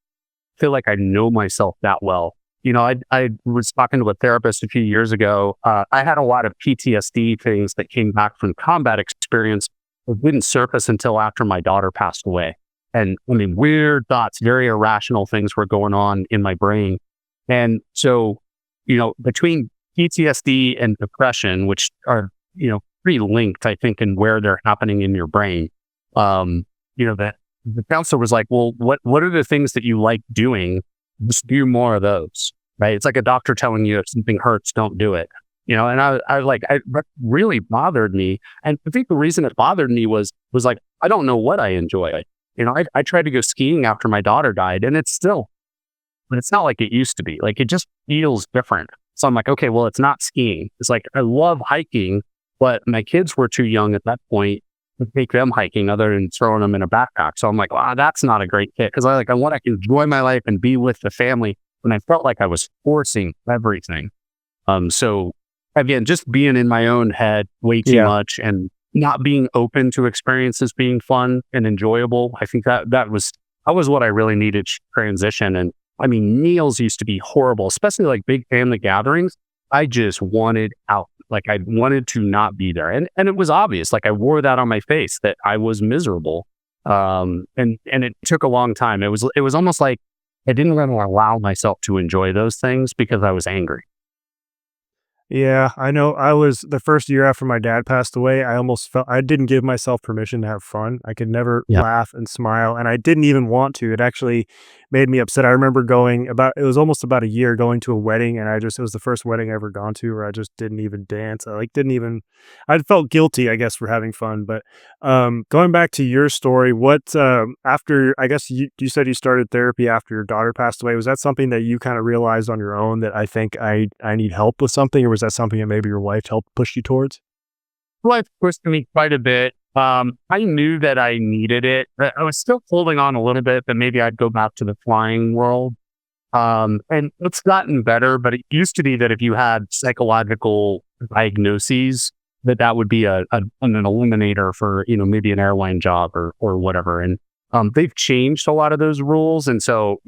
feel like I know myself that well. I was talking to a therapist a few years ago. I had a lot of PTSD things that came back from combat experience that didn't surface until after my daughter passed away. And I mean, weird thoughts, very irrational things were going on in my brain. And so, between PTSD and depression, which are, pretty linked, I think, in where they're happening in your brain, that the counselor was like, well, what are the things that you like doing? Just do more of those, right? It's like a doctor telling you if something hurts, don't do it. And that really bothered me. And I think the reason it bothered me was like, I don't know what I enjoy. I tried to go skiing after my daughter died, and but it's not like it used to be. Like, it just feels different. So I'm like, okay, well, it's not skiing. It's like, I love hiking, but my kids were too young at that point to take them hiking other than throwing them in a backpack. So I'm like, wow, that's not a great fit. Cause I want to enjoy my life and be with the family. And I felt like I was forcing everything. So again, just being in my own head way too
yeah,
much and not being open to experiences being fun and enjoyable. I think that was what I really needed to transition. And I mean, meals used to be horrible, especially like big family gatherings. I just wanted out. Like, I wanted to not be there. And it was obvious. Like, I wore that on my face that I was miserable. And it took a long time. It was almost like I didn't really allow myself to enjoy those things because I was angry.
Yeah, I know. I was the first year after my dad passed away, I almost felt I didn't give myself permission to have fun. I could never
Yeah.
laugh and smile, and I didn't even want to. It actually made me upset. I remember it was almost about a year going to a wedding, and it was the first wedding I ever gone to where I just didn't even dance. I felt guilty, I guess, for having fun. But going back to your story, after, I guess you said you started therapy after your daughter passed away. Was that something that you kind of realized on your own that I think I need help with something, or was that something that maybe your wife helped push you towards?
Life pushed me quite a bit. I knew that I needed it. I was still holding on a little bit, but maybe I'd go back to the flying world. And it's gotten better, but it used to be that if you had psychological diagnoses, that would be an eliminator for, maybe an airline job or whatever. And they've changed a lot of those rules. And so,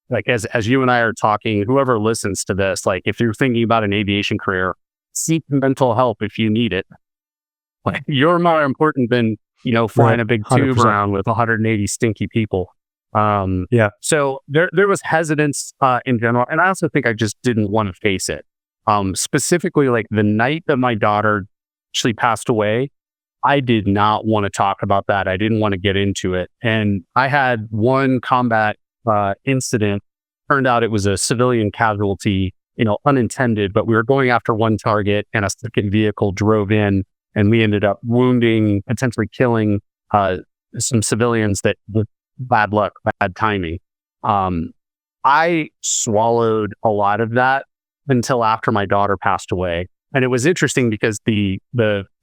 like as you and I are talking, whoever listens to this, like if you're thinking about an aviation career, seek mental help if you need it. Like you're more important than, flying a big tube
100%.
around with 180 stinky people.
Yeah.
So there was hesitance in general. And I also think I just didn't want to face it. Specifically, like the night that my daughter actually passed away, I did not want to talk about that. I didn't want to get into it. And I had one combat incident. Turned out it was a civilian casualty, unintended, but we were going after one target and a second vehicle drove in and we ended up wounding, potentially killing some civilians that with bad luck, bad timing. I swallowed a lot of that until after my daughter passed away. And it was interesting because the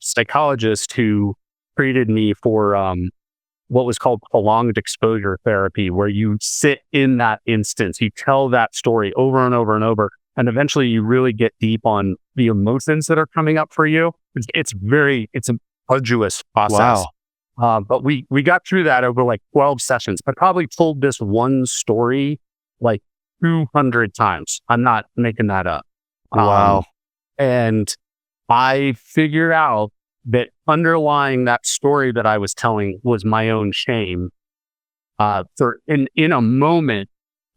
psychologist who treated me for what was called prolonged exposure therapy, where you sit in that instance, you tell that story over and over and over, and eventually you really get deep on the emotions that are coming up for you. It's a arduous process.
Wow.
But we got through that over like 12 sessions. I probably told this one story like 200 times. I'm not making that up.
Wow.
And I figured out that underlying that story that I was telling was my own shame. In a moment,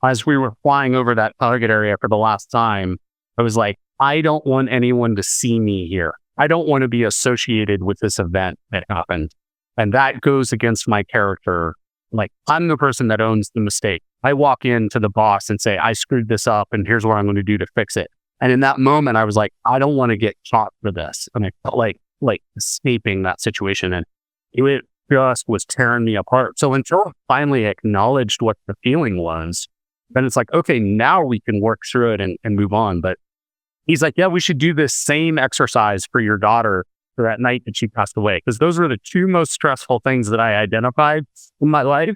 as we were flying over that target area for the last time, I was like, I don't want anyone to see me here. I don't want to be associated with this event that happened. And that goes against my character. Like, I'm the person that owns the mistake. I walk in to the boss and say, I screwed this up and here's what I'm going to do to fix it. And in that moment, I was like, I don't want to get shot for this. And I felt like escaping that situation. And it just was tearing me apart. So until I finally acknowledged what the feeling was, then it's like, okay, now we can work through it and move on. But he's like, yeah, we should do this same exercise for your daughter for that night that she passed away. Because those were the two most stressful things that I identified in my life. I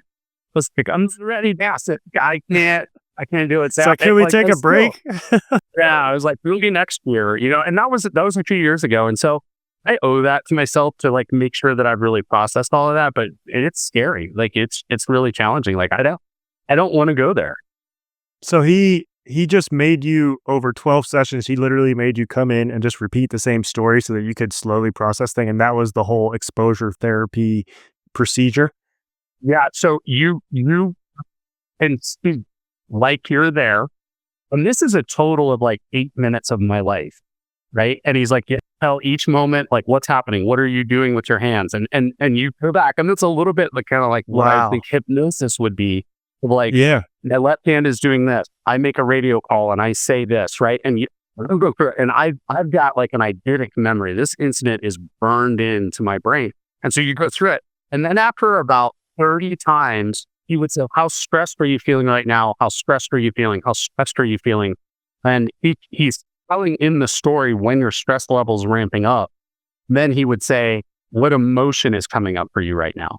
was like, I'm ready to pass it. I can't do it.
So can we take a break?
Yeah, I was like, maybe next year, and that was a few years ago. And so I owe that to myself to like make sure that I've really processed all of that. But it's scary. Like it's really challenging. Like I don't want to go there.
So he just made you, over 12 sessions, he literally made you come in and just repeat the same story so that you could slowly process things. And that was the whole exposure therapy procedure.
Yeah. So you and speak like you're there. And this is a total of like 8 minutes of my life. Right. And he's like, yeah, tell each moment, like what's happening? What are you doing with your hands? And you go back. And it's a little bit like kind of like what I think hypnosis would be. Like,
yeah,
the left hand is doing this. I make a radio call and I say this, right? And I've got like an eidetic memory. This incident is burned into my brain. And so you go through it. And then after about 30 times, he would say, how stressed are you feeling right now? How stressed are you feeling? How stressed are you feeling? And he's telling in the story when your stress level's ramping up. Then he would say, what emotion is coming up for you right now?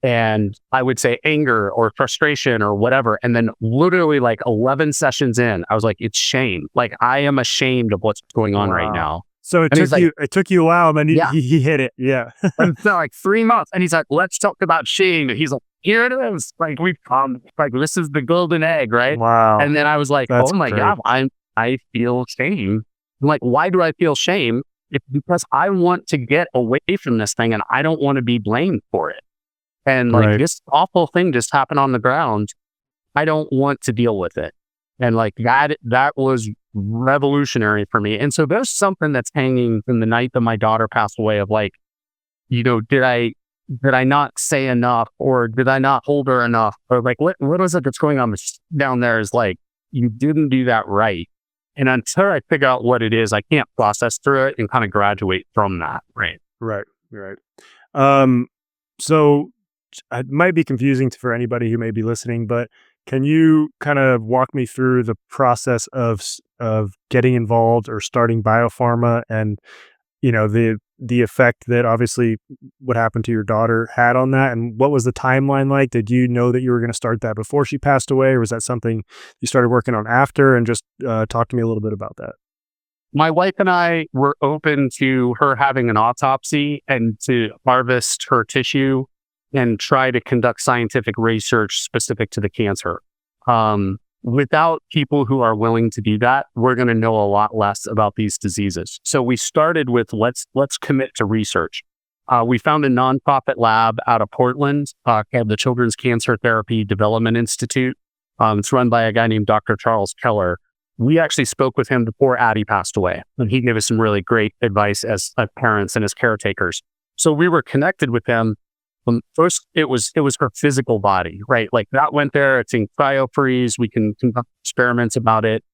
And I would say anger or frustration or whatever. And then literally like 11 sessions in, I was like, it's shame. Like I am ashamed of what's going on right now.
So it took you a while, and then he hit it. Yeah.
And so like 3 months. And he's like, let's talk about shame. And he's like, here it is. Like like this is the golden egg, right?
Wow.
And then I was like,
That's
oh my
great.
God, I feel shame. I'm like, why do I feel shame? It's because I want to get away from this thing and I don't want to be blamed for it. And like this awful thing just happened on the ground. I don't want to deal with it. And like that was revolutionary for me. And so there's something that's hanging from the night that my daughter passed away of like, did I not say enough, or did I not hold her enough? Or like, what is it that's going on down there is like, you didn't do that right. And until I figure out what it is, I can't process through it and kind of graduate from that. Right.
Right. Um, so it might be confusing for anybody who may be listening, but can you kind of walk me through the process of getting involved or starting biopharma, and the effect that obviously what happened to your daughter had on that, and what was the timeline like? Did you know that you were going to start that before she passed away, or was that something you started working on after? And just talk to me a little bit about that.
My wife and I were open to her having an autopsy and to harvest her tissue and try to conduct scientific research specific to the cancer. Without people who are willing to do that, we're going to know a lot less about these diseases. So we started with let's commit to research. We found a nonprofit lab out of Portland called the Children's Cancer Therapy Development Institute. It's run by a guy named Dr. Charles Keller. We actually spoke with him before Addie passed away, and he gave us some really great advice as parents and as caretakers. So we were connected with him. First, it was her physical body, right? Like that went there. It's in cryo-freeze. We can conduct experiments about it.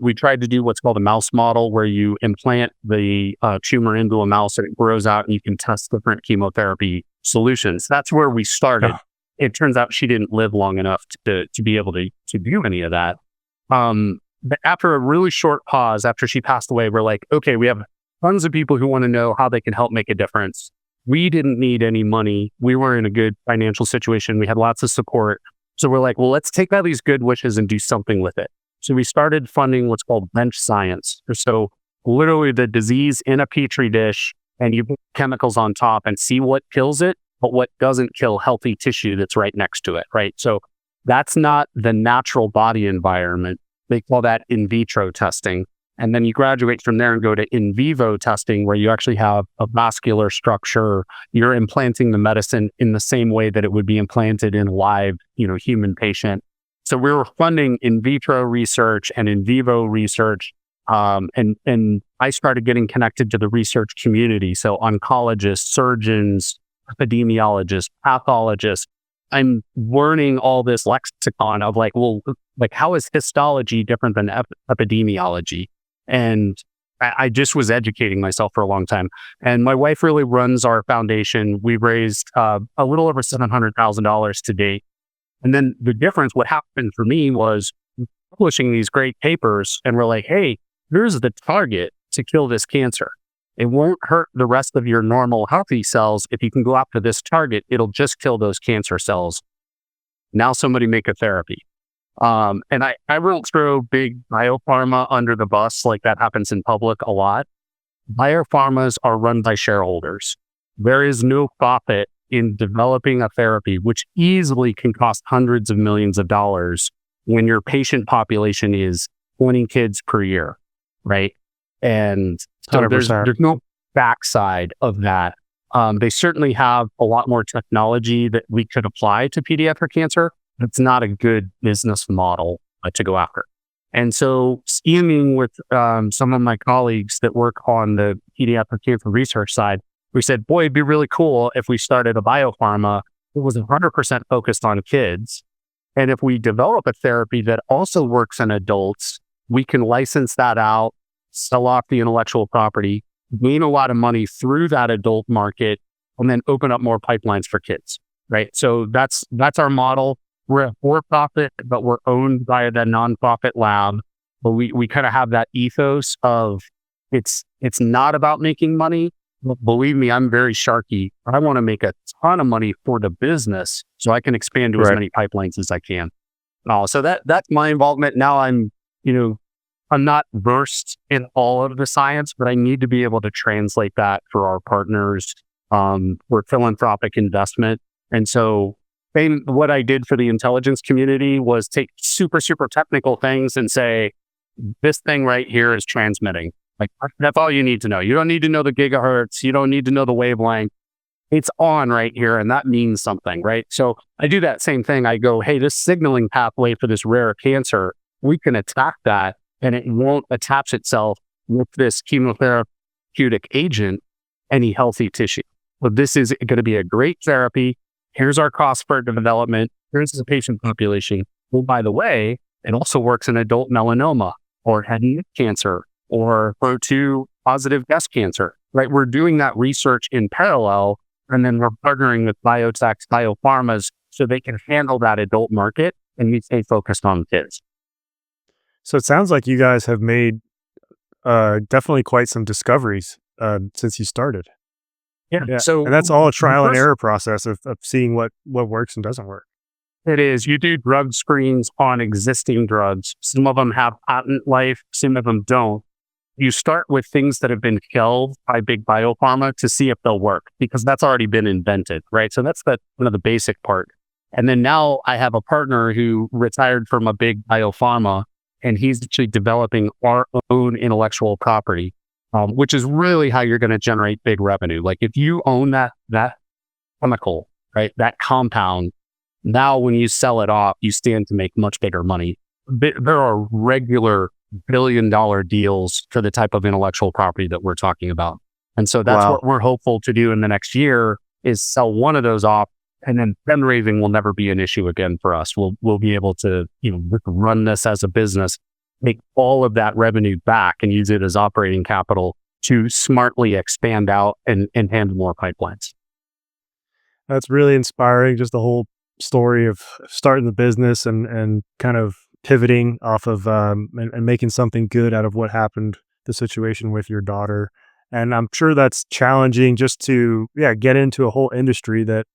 We tried to do what's called a mouse model, where you implant the tumor into a mouse and it grows out, and you can test different chemotherapy solutions. That's where we started.
Yeah.
It turns out she didn't live long enough to be able to do any of that. But after a really short pause, after she passed away, we're like, okay, we have tons of people who want to know how they can help make a difference. We didn't need any money. We were in a good financial situation. We had lots of support. So we're like, well, let's take all these good wishes and do something with it. So we started funding what's called bench science. So literally the disease in a petri dish, and you put chemicals on top and see what kills it, but what doesn't kill healthy tissue that's right next to it, right? So that's not the natural body environment. They call that in vitro testing. And then you graduate from there and go to in vivo testing, where you actually have a vascular structure. You're implanting the medicine in the same way that it would be implanted in a live, human patient. So we were funding in vitro research and in vivo research. And I started getting connected to the research community. So oncologists, surgeons, epidemiologists, pathologists. I'm learning all this lexicon of how is histology different than epidemiology? And I just was educating myself for a long time. And my wife really runs our foundation. We've raised a little over $700,000 to date. And then the difference, what happened for me was publishing these great papers, and we're like, hey, here's the target to kill this cancer. It won't hurt the rest of your normal healthy cells. If you can go after this target, it'll just kill those cancer cells. Now somebody make a therapy. And I won't throw big biopharma under the bus, like that happens in public a lot. Biopharmas are run by shareholders. There is no profit in developing a therapy, which easily can cost hundreds of millions of dollars when your patient population is 20 kids per year, right? And so there's no backside of that. They certainly have a lot more technology that we could apply to pediatric cancer. It's not a good business model to go after. And so scheming with some of my colleagues that work on the pediatric cancer research side, we said, boy, it'd be really cool if we started a biopharma that was 100% focused on kids. And if we develop a therapy that also works in adults, we can license that out, sell off the intellectual property, gain a lot of money through that adult market, and then open up more pipelines for kids, right? So that's our model. We're a for-profit, but we're owned by the nonprofit lab. But we kind of have that ethos of it's not about making money. Believe me, I'm very sharky. I want to make a ton of money for the business so I can expand to as many pipelines as I can. So that's my involvement. Now I'm not versed in all of the science, but I need to be able to translate that for our partners for philanthropic investment. And so what I did for the intelligence community was take super, super technical things and say, this thing right here is transmitting. Like, that's all you need to know. You don't need to know the gigahertz. You don't need to know the wavelength. It's on right here, and that means something, right? So I do that same thing. I go, hey, this signaling pathway for this rare cancer, we can attack that and it won't attach itself with this chemotherapeutic agent any healthy tissue. So this is going to be a great therapy. Here's our cost per development. Here's the patient population. Well, by the way, it also works in adult melanoma or head and neck cancer or HER2 positive breast cancer, right? We're doing that research in parallel, and then we're partnering with biotechs, biopharmas, so they can handle that adult market and we stay focused on kids.
So it sounds like you guys have made definitely quite some discoveries since you started.
Yeah. So
and that's all a trial and error process of seeing what works and doesn't work.
It is. You do drug screens on existing drugs. Some of them have patent life, some of them don't. You start with things that have been shelved by big biopharma to see if they'll work, because that's already been invented, right? So that's one of the basic part. And then now I have a partner who retired from a big biopharma, and he's actually developing our own intellectual property, which is really how you're going to generate big revenue. Like if you own that chemical, right, that compound, now when you sell it off, you stand to make much bigger money. There are regular billion-dollar deals for the type of intellectual property that we're talking about. And so that's what we're hopeful to do in the next year, is sell one of those off, and then fundraising will never be an issue again for us. We'll be able to, run this as a business, make all of that revenue back and use it as operating capital to smartly expand out and handle more pipelines.
That's really inspiring. Just the whole story of starting the business and kind of pivoting off of and making something good out of what happened, the situation with your daughter. And I'm sure that's challenging just to get into a whole industry that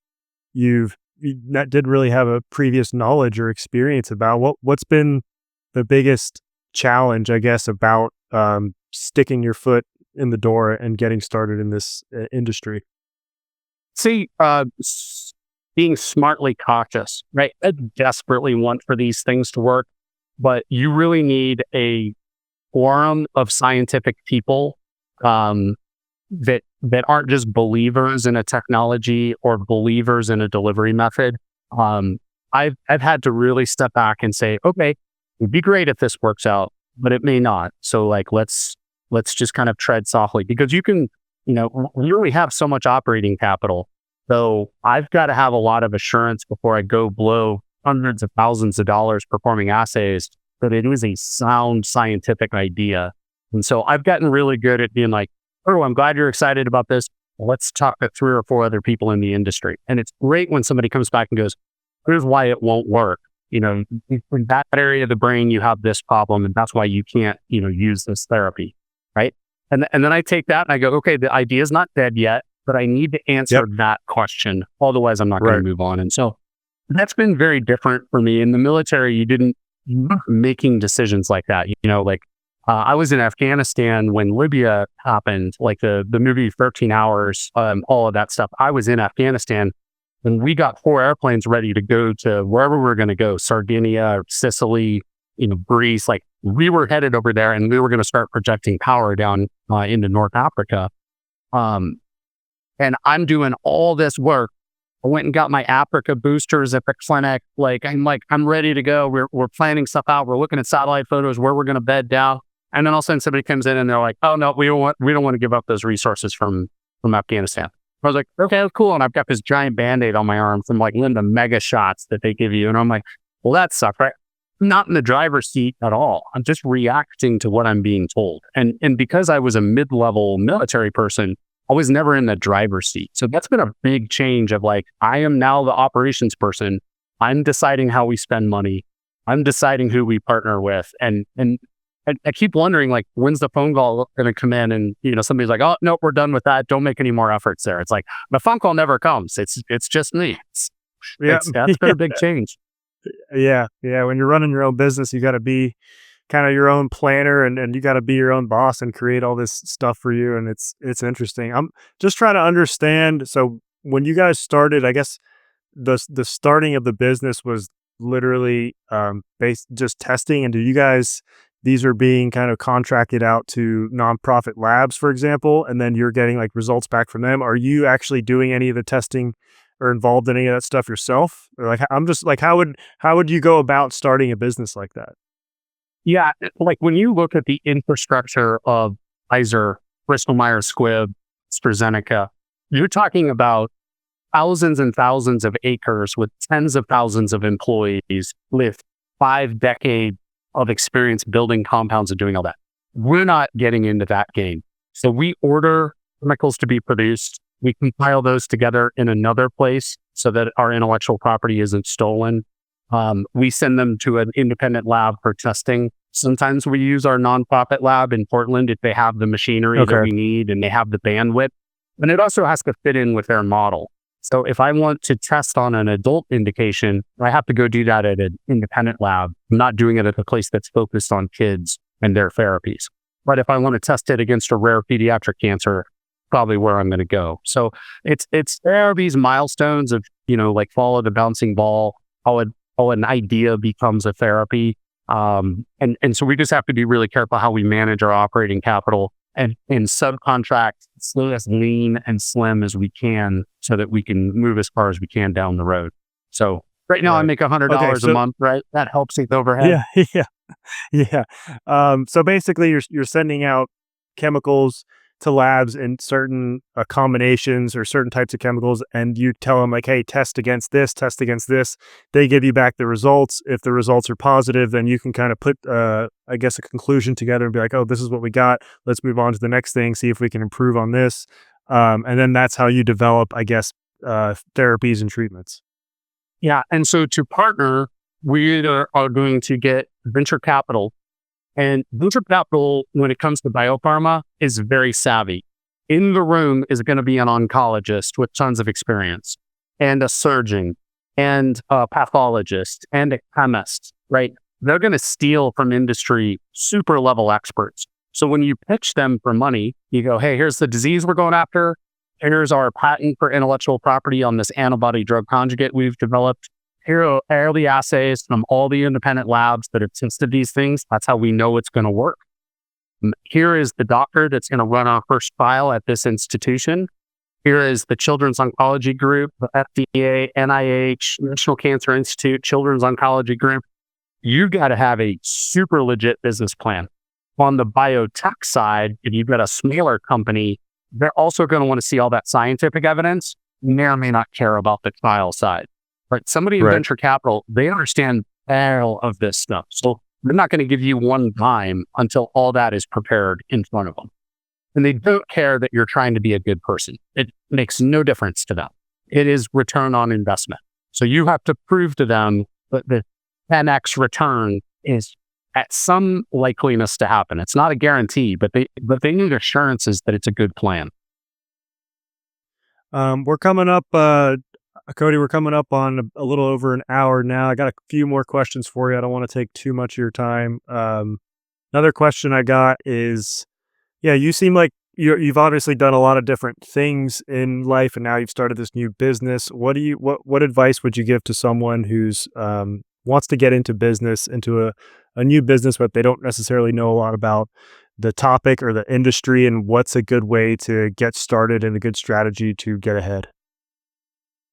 you didn't really have a previous knowledge or experience about. What's been the biggest challenge, I guess, about sticking your foot in the door and getting started in this industry?
See, being smartly cautious, right? I desperately want for these things to work, but you really need a forum of scientific people that aren't just believers in a technology or believers in a delivery method. I've had to really step back and say, okay, it'd be great if this works out, but it may not. So let's just kind of tread softly, because you can, we only have so much operating capital. So I've got to have a lot of assurance before I go blow hundreds of thousands of dollars performing assays that it is a sound scientific idea. And so I've gotten really good at being like, oh, I'm glad you're excited about this. Let's talk to 3 or 4 other people in the industry. And it's great when somebody comes back and goes, here's why it won't work. In that area of the brain, you have this problem, and that's why you can't, use this therapy, right? And then I take that and I go, okay, the idea is not dead yet, but I need to answer that question. Otherwise, I'm not going to move on. And so that's been very different for me. In the military, you weren't making decisions like that. I was in Afghanistan when Libya happened, like the movie 13 Hours, all of that stuff. I was in Afghanistan and we got 4 airplanes ready to go to wherever we were going to go, Sardinia, Sicily, Greece. Like we were headed over there and we were going to start projecting power down into North Africa. And I'm doing all this work. I went and got my Africa boosters at the clinic. I'm ready to go. We're planning stuff out. We're looking at satellite photos where we're going to bed down. And then all of a sudden somebody comes in and they're like, oh no, we don't want to give up those resources from Afghanistan. I was like, okay, that's cool. And I've got this giant Band-Aid on my arm from the mega shots that they give you. And I'm like, well, that sucks, right? I'm not in the driver's seat at all. I'm just reacting to what I'm being told. And because I was a mid-level military person, I was never in the driver's seat. So that's been a big change of I am now the operations person. I'm deciding how we spend money. I'm deciding who we partner with. And I keep wondering, when's the phone call going to come in? And, somebody's like, oh, no, we're done with that. Don't make any more efforts there. It's like, the phone call never comes. It's just me. That's been a big change.
Yeah. When you're running your own business, you got to be kind of your own planner and you got to be your own boss and create all this stuff for you. And it's interesting. I'm just trying to understand. So when you guys started, I guess the starting of the business was literally based just testing. And do you guys, these are being kind of contracted out to nonprofit labs, for example, and then you're getting results back from them? Are you actually doing any of the testing or involved in any of that stuff yourself? Or I'm just how would you go about starting a business like that?
Yeah, like when you look at the infrastructure of Pfizer, Bristol Myers Squibb, AstraZeneca, you're talking about thousands and thousands of acres with tens of thousands of employees with 5 decades of experience building compounds and doing all that. We're not getting into that game. So we order chemicals to be produced. We compile those together in another place so that our intellectual property isn't stolen. We send them to an independent lab for testing. Sometimes we use our nonprofit lab in Portland if they have the machinery that we need and they have the bandwidth. And it also has to fit in with their model. So if I want to test on an adult indication, I have to go do that at an independent lab. I'm not doing it at a place that's focused on kids and their therapies. But if I want to test it against a rare pediatric cancer, probably where I'm going to go. So there are these milestones of, like follow the bouncing ball, how an idea becomes a therapy. And so we just have to be really careful how we manage our operating capital and subcontract as lean and slim as we can so that we can move as far as we can down the road. So right now I make $100 a month, right? That helps with overhead.
Yeah. So basically you're sending out chemicals to labs in certain combinations or certain types of chemicals, and you tell them like, hey, test against this. They give you back the results. If the results are positive, then you can kind of put, I guess, a conclusion together and be like, oh, this is what we got. Let's move on to the next thing, see if we can improve on this. And then that's how you develop, I guess, therapies and treatments.
Yeah. And so to partner, we are going to get venture capital. And venture capital, when it comes to biopharma, is very savvy. In the room is going to be an oncologist with tons of experience, and a surgeon, and a pathologist, and a chemist, right? They're going to steal from industry super level experts. So when you pitch them for money, you go, hey, here's the disease we're going after. Here's our patent for intellectual property on this antibody drug conjugate we've developed. Here are the assays from all the independent labs that have tested these things. That's how we know it's going to work. Here is the doctor that's going to run our first trial at this institution. Here is the Children's Oncology Group, the FDA, NIH, National Cancer Institute, Children's Oncology Group. You've got to have a super legit business plan. On the biotech side, if you've got a smaller company, they're also going to want to see all that scientific evidence. May or may not care about the trial side. Right? Somebody in venture capital, they understand all of this stuff. So they're not going to give you one dime until all that is prepared in front of them. And they don't care that you're trying to be a good person. It makes no difference to them. It is return on investment. So you have to prove to them that the 10x return is at some likeliness to happen. It's not a guarantee, but they need assurances that it's a good plan.
We're coming up, Cody, we're coming up on a little over an hour now. I got a few more questions for you. I don't want to take too much of your time. Another question I got is, you seem like you've obviously done a lot of different things in life, and now you've started this new business. What advice would you give to someone who's wants to get into business, into a new business, but they don't necessarily know a lot about the topic or the industry, and what's a good way to get started and a good strategy to get ahead?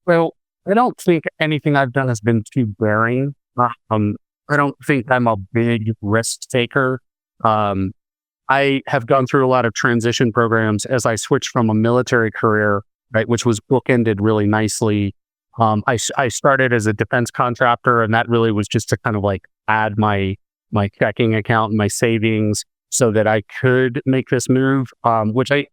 Well, I don't think anything I've done has been too bearing. I don't think I'm a big risk taker. I have gone through a lot of transition programs as I switched from a military career, right, which was bookended really nicely. I started as a defense contractor, and that really was just to kind of like add my checking account and my savings so that I could make this move, which I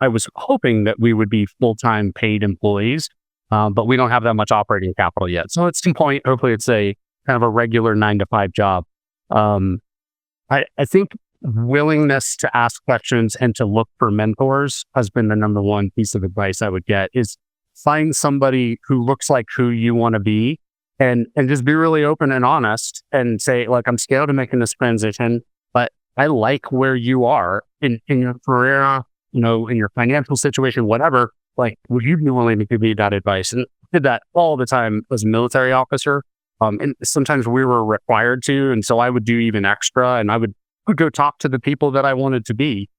was hoping that we would be full-time paid employees, but we don't have that much operating capital yet. So at some point, hopefully it's a kind of a regular 9-to-5 job. I think willingness to ask questions and to look for mentors has been the number one piece of advice I would get, is find somebody who looks like who you want to be, and just be really open and honest and say, like, I'm scared of making this transition, but I like where you are in your career, in your financial situation, whatever. Like, would you be willing to give me that advice? And I did that all the time as a military officer. And sometimes we were required to, and so I would do even extra, and I would go talk to the people that I wanted to be.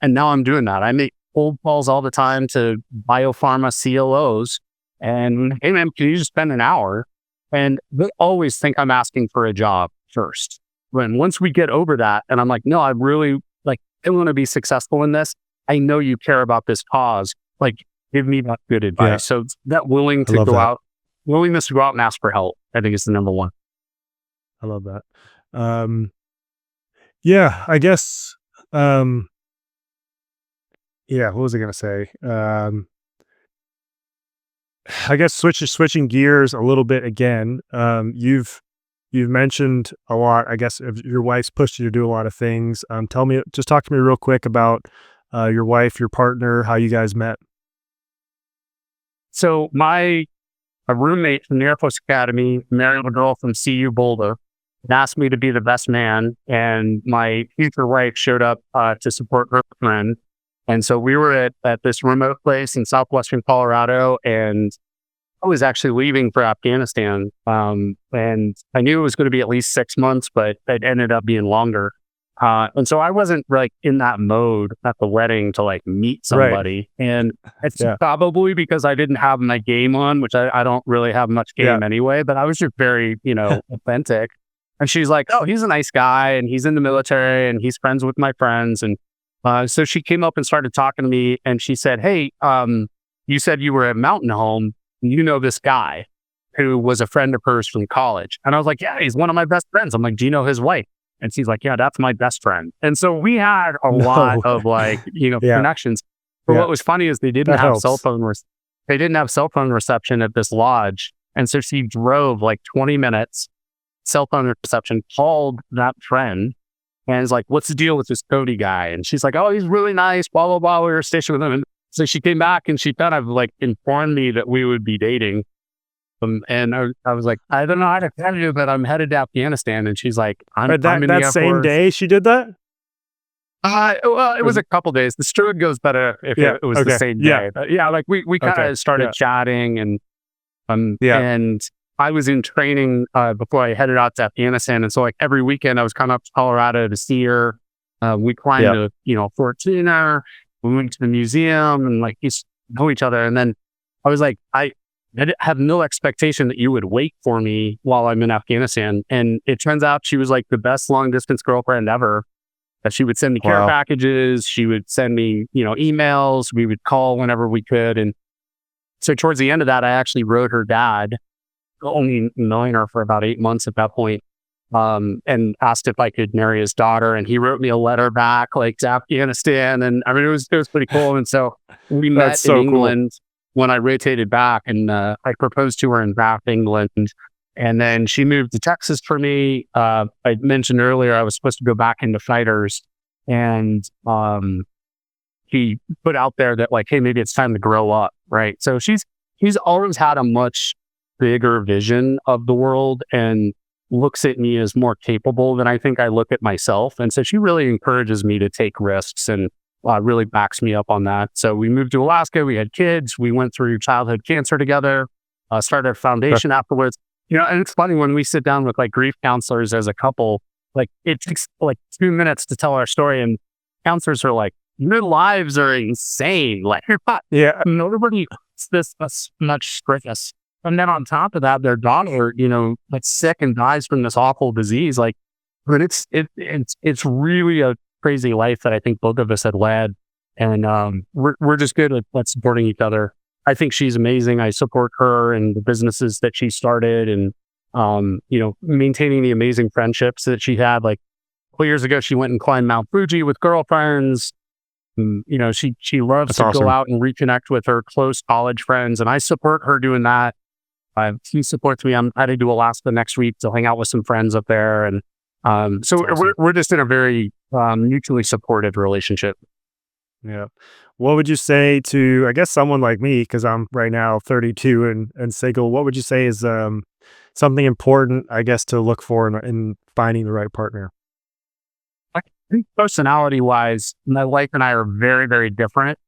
And now I'm doing that. I make cold calls all the time to biopharma CLOs, and hey man, can you just spend an hour? And they always think I'm asking for a job first. when once we get over that, and I'm like, no, I really like, I want to be successful in this. I know you care about this cause. Like, give me that good advice.
Yeah.
So that willingness to go out and ask for help, I think is the number one.
I love that. Yeah, I guess, yeah, what was I going to say? I guess switching gears a little bit again. You've mentioned a lot, I guess, if your wife's pushed you to do a lot of things. Just talk to me real quick about your wife, your partner, how you guys met.
So my roommate from the Air Force Academy married a girl from CU Boulder and asked me to be the best man. And my future wife showed up to support her friend. And so we were at this remote place in southwestern Colorado, and I was actually leaving for Afghanistan. And I knew it was going to be at least 6 months, but it ended up being longer. And so I wasn't like in that mode at the wedding to like meet somebody. Right. And it's probably because I didn't have my game on, which I don't really have much game anyway, but I was just very, authentic. And she's like, oh, he's a nice guy and he's in the military and he's friends with my friends. And so she came up and started talking to me, and she said, hey, you said you were at Mountain Home. You know this guy who was a friend of hers from college. And I was like, yeah, he's one of my best friends. I'm like, do you know his wife? And she's like, yeah, that's my best friend. And so we had a lot of connections. But what was funny is they didn't have cell phone reception at this lodge. And so she drove like 20 minutes, cell phone reception, called that friend, and is like, what's the deal with this Cody guy? And she's like, oh, he's really nice, blah, blah, blah. We were stationed with him. And so she came back and she kind of like informed me that we would be dating. And I was like, I don't know how to tell you, but I'm headed to Afghanistan. And she's like, I'm in
that same day she did that?
Well, it was a couple days. The story goes better if it was the same day. But like we kind of started chatting, and and I was in training before I headed out to Afghanistan. And so like every weekend I was coming up to Colorado to see her. We climbed to, Fortuna. We went to the museum and like just know each other. And then I was like, I have no expectation that you would wait for me while I'm in Afghanistan. And it turns out she was like the best long distance girlfriend ever. That she would send me care packages. She would send me, emails. We would call whenever we could. And so towards the end of that, I actually wrote her dad, only knowing her for about 8 months at that point, and asked if I could marry his daughter. And he wrote me a letter back like to Afghanistan. And I mean, it was pretty cool. And so we met in England when I rotated back, and I proposed to her in Bath, England. And then she moved to Texas for me. I mentioned earlier, I was supposed to go back into fighters, and he put out there that like, hey, maybe it's time to grow up. Right. So she's always had a much bigger vision of the world and looks at me as more capable than I think I look at myself. And so she really encourages me to take risks and really backs me up on that. So we moved to Alaska. We had kids. We went through childhood cancer together, started a foundation afterwards. And it's funny when we sit down with like grief counselors as a couple, like it takes like 2 minutes to tell our story. And counselors are like, your lives are insane. Like, nobody wants this much stress. And then on top of that, their daughter, gets sick and dies from this awful disease. Like, but it's really a crazy life that I think both of us had led. And we're just good at supporting each other. I think she's amazing. I support her and the businesses that she started, and maintaining the amazing friendships that she had. Like a couple years ago, she went and climbed Mount Fuji with girlfriends. She loves to go out and reconnect with her close college friends, and I support her doing that. She supports me. I'm headed to Alaska next week to hang out with some friends up there, and so we're just in a very mutually supportive relationship.
Yeah. What would you say to, I guess, someone like me, because I'm right now 32 and single, what would you say is something important, I guess, to look for in finding the right partner?
I think personality-wise, my wife and I are very, very different,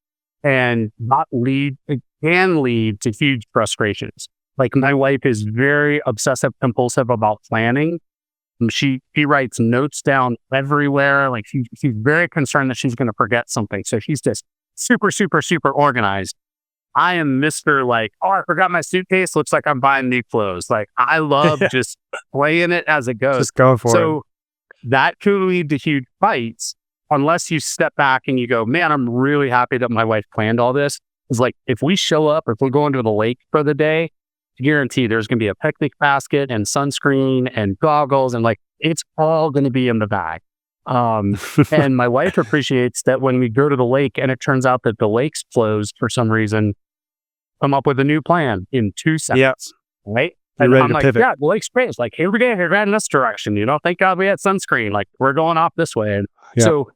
and it can lead to huge frustrations. Like my wife is very obsessive compulsive about planning. She writes notes down everywhere. Like she's very concerned that she's going to forget something. So she's just super, super, super organized. I am Mr. like, oh, I forgot my suitcase. Looks like I'm buying new clothes. Like I love just playing it as it goes.
Just going for it.
that could lead to huge fights unless you step back and you go, man, I'm really happy that my wife planned all this. It's like, if we show up, if we're going to the lake for the day, I guarantee there's going to be a picnic basket and sunscreen and goggles, and like, it's all going to be in the bag. And my wife appreciates that when we go to the lake and it turns out that the lake's closed for some reason, come up with a new plan in 2 seconds.
Yeah.
Right?
You're
And
ready
I'm
to
like,
pivot.
yeah, the lake's great. It's like, here we go. We're going in this direction. Thank God we had sunscreen. Like, we're going off this way. And so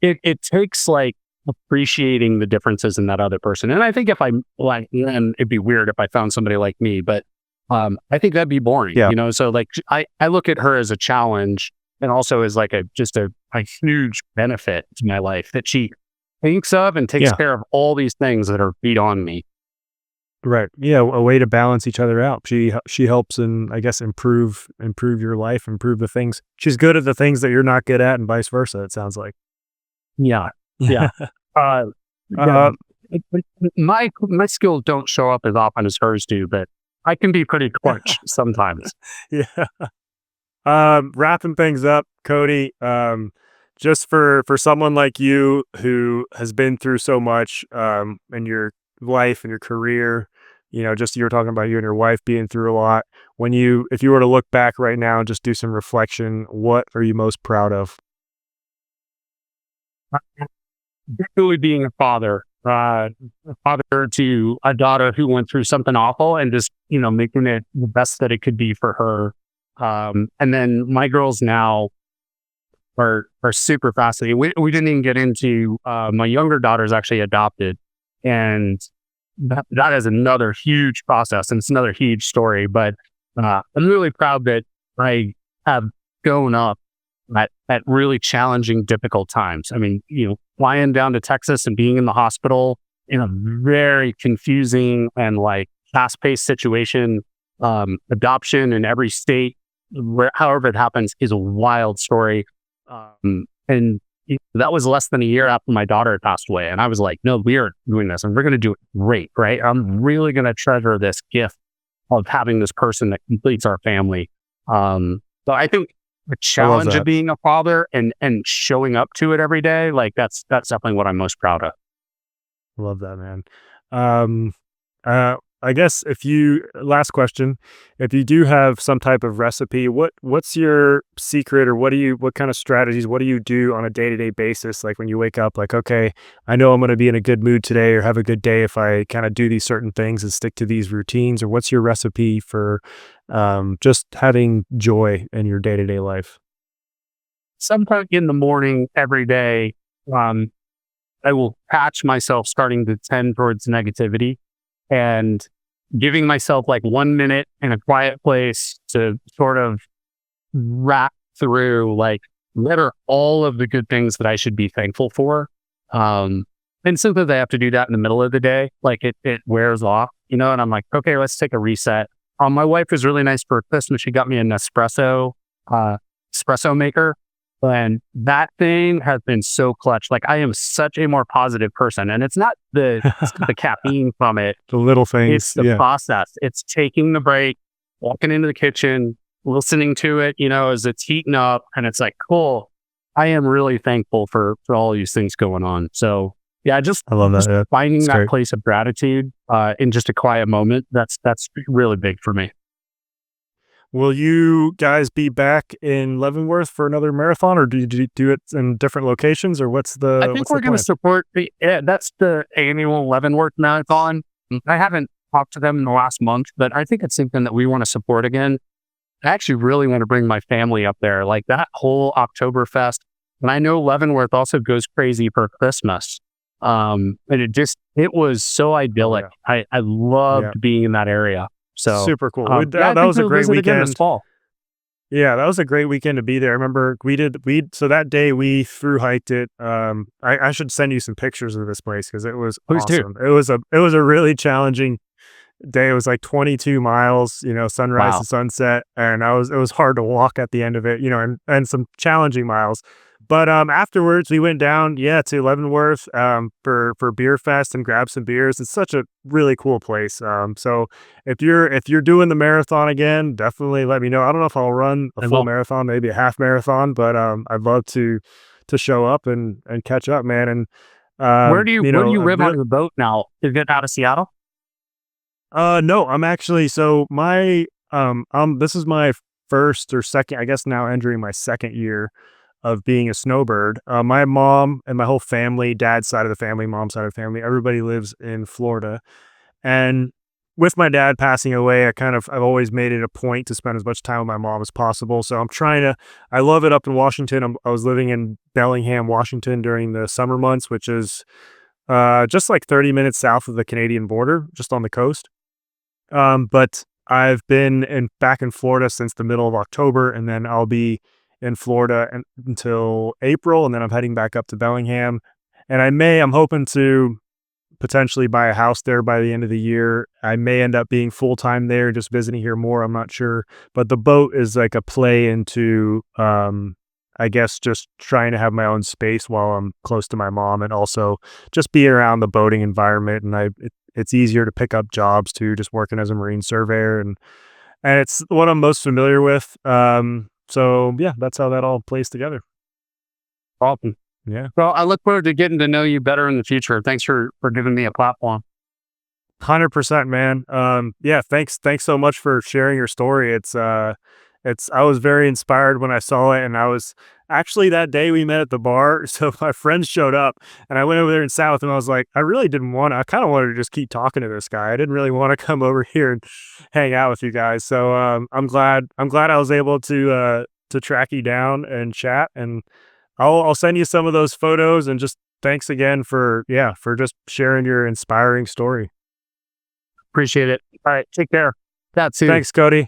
it takes like appreciating the differences in that other person. And I think if I'm like, and it'd be weird if I found somebody like me, but I think that'd be boring.
Yeah.
So like, I look at her as a challenge and also as like a huge benefit to my life that she thinks of and takes care of all these things that are beyond me.
Right. Yeah. A way to balance each other out. She helps and I guess improve your life, improve the things. She's good at the things that you're not good at and vice versa, it sounds like.
Yeah. Yeah. My skills don't show up as often as hers do, but I can be pretty clutch sometimes.
Yeah. Wrapping things up, Cody, just for someone like you who has been through so much in your life and your career, just you were talking about you and your wife being through a lot. If you were to look back right now and just do some reflection, what are you most proud of?
Definitely being a father to a daughter who went through something awful and just, making it the best that it could be for her. And then my girls now are super fascinating. We didn't even get into, my younger daughter's actually adopted, and that is another huge process and it's another huge story. But I'm really proud that I have grown up at really challenging, difficult times. I mean, flying down to Texas and being in the hospital in a very confusing and like fast-paced situation, adoption in every state, however it happens, is a wild story. And that was less than a year after my daughter had passed away. And I was like, no, we are doing this and we're going to do it great, right? I'm really going to treasure this gift of having this person that completes our family. So I think the challenge of being a father and showing up to it every day, like that's definitely what I'm most proud of.
Love that, man. I guess last question, if you do have some type of recipe, what's your secret, or what kind of strategies, what do you do on a day-to-day basis? Like when you wake up, like, okay, I know I'm going to be in a good mood today or have a good day if I kind of do these certain things and stick to these routines, or what's your recipe for just having joy in your day-to-day life?
Sometime in the morning every day, I will catch myself starting to tend towards negativity and giving myself like 1 minute in a quiet place to sort of wrap through, like, what are all of the good things that I should be thankful for. And sometimes I have to do that in the middle of the day. Like it wears off, and I'm like, okay, let's take a reset. My wife was really nice for Christmas. She got me an espresso maker. And that thing has been so clutch. Like, I am such a more positive person, and it's not the caffeine from it.
The little things.
It's the process. It's taking the break, walking into the kitchen, listening to it, as it's heating up, and it's like, cool. I am really thankful for all these things going on. So yeah, I love that. Just finding that great place of gratitude in just a quiet moment. That's really big for me.
Will you guys be back in Leavenworth for another marathon, or do you do it in different locations, or what's the?
I think we're going to support that's the annual Leavenworth Marathon. I haven't talked to them in the last month, but I think it's something that we want to support again. I actually really want to bring my family up there, like that whole Oktoberfest. And I know Leavenworth also goes crazy for Christmas. And it was so idyllic. Oh, yeah. I loved being in that area. So
super cool. That was a great weekend
this fall.
Yeah, that was a great weekend to be there. I remember so that day we thru hiked it. I should send you some pictures of this place because it was awesome. It was a really challenging day. It was like 22 miles, sunrise
Wow.
to sunset, and it was hard to walk at the end of it, and some challenging miles. But afterwards, we went down, yeah, to Leavenworth for beer fest and grabbed some beers. It's such a really cool place. So if you're doing the marathon again, definitely let me know. I don't know if I'll run a
I
full
will.
marathon, maybe a half marathon, but I'd love to show up and catch up, man. And
Where do you
a
live on
real
your boat now? Is it out of Seattle?
no, I'm actually so my this is my first or second, I guess now entering my second year of being a snowbird. My mom and my whole family, dad's side of the family, mom's side of the family, everybody lives in Florida. And with my dad passing away, I've always made it a point to spend as much time with my mom as possible. So I love it up in Washington. I was living in Bellingham, Washington during the summer months, which is just like 30 minutes south of the Canadian border, just on the coast. But I've been back in Florida since the middle of October, and then I'll be in Florida until April, and then I'm heading back up to Bellingham. And I'm hoping to potentially buy a house there by the end of the year. I may end up being full time there, just visiting here more. I'm not sure, but the boat is like a play into, I guess, just trying to have my own space while I'm close to my mom, and also just being around the boating environment. And it's easier to pick up jobs too, just working as a marine surveyor, and it's what I'm most familiar with. So yeah, that's how that all plays together.
Awesome.
Yeah.
Well, I look forward to getting to know you better in the future. Thanks for giving me a platform.
100%, man. Yeah, thanks so much for sharing your story. I was very inspired when I saw it, and I was actually that day we met at the bar. So my friends showed up, and I went over there and sat with them. I was like, I kind of wanted to just keep talking to this guy. I didn't really want to come over here and hang out with you guys. So I'm glad I was able to track you down and chat, and I'll send you some of those photos. And just thanks again for just sharing your inspiring story.
Appreciate it. All right. Take care. Chat soon.
Thanks, Cody.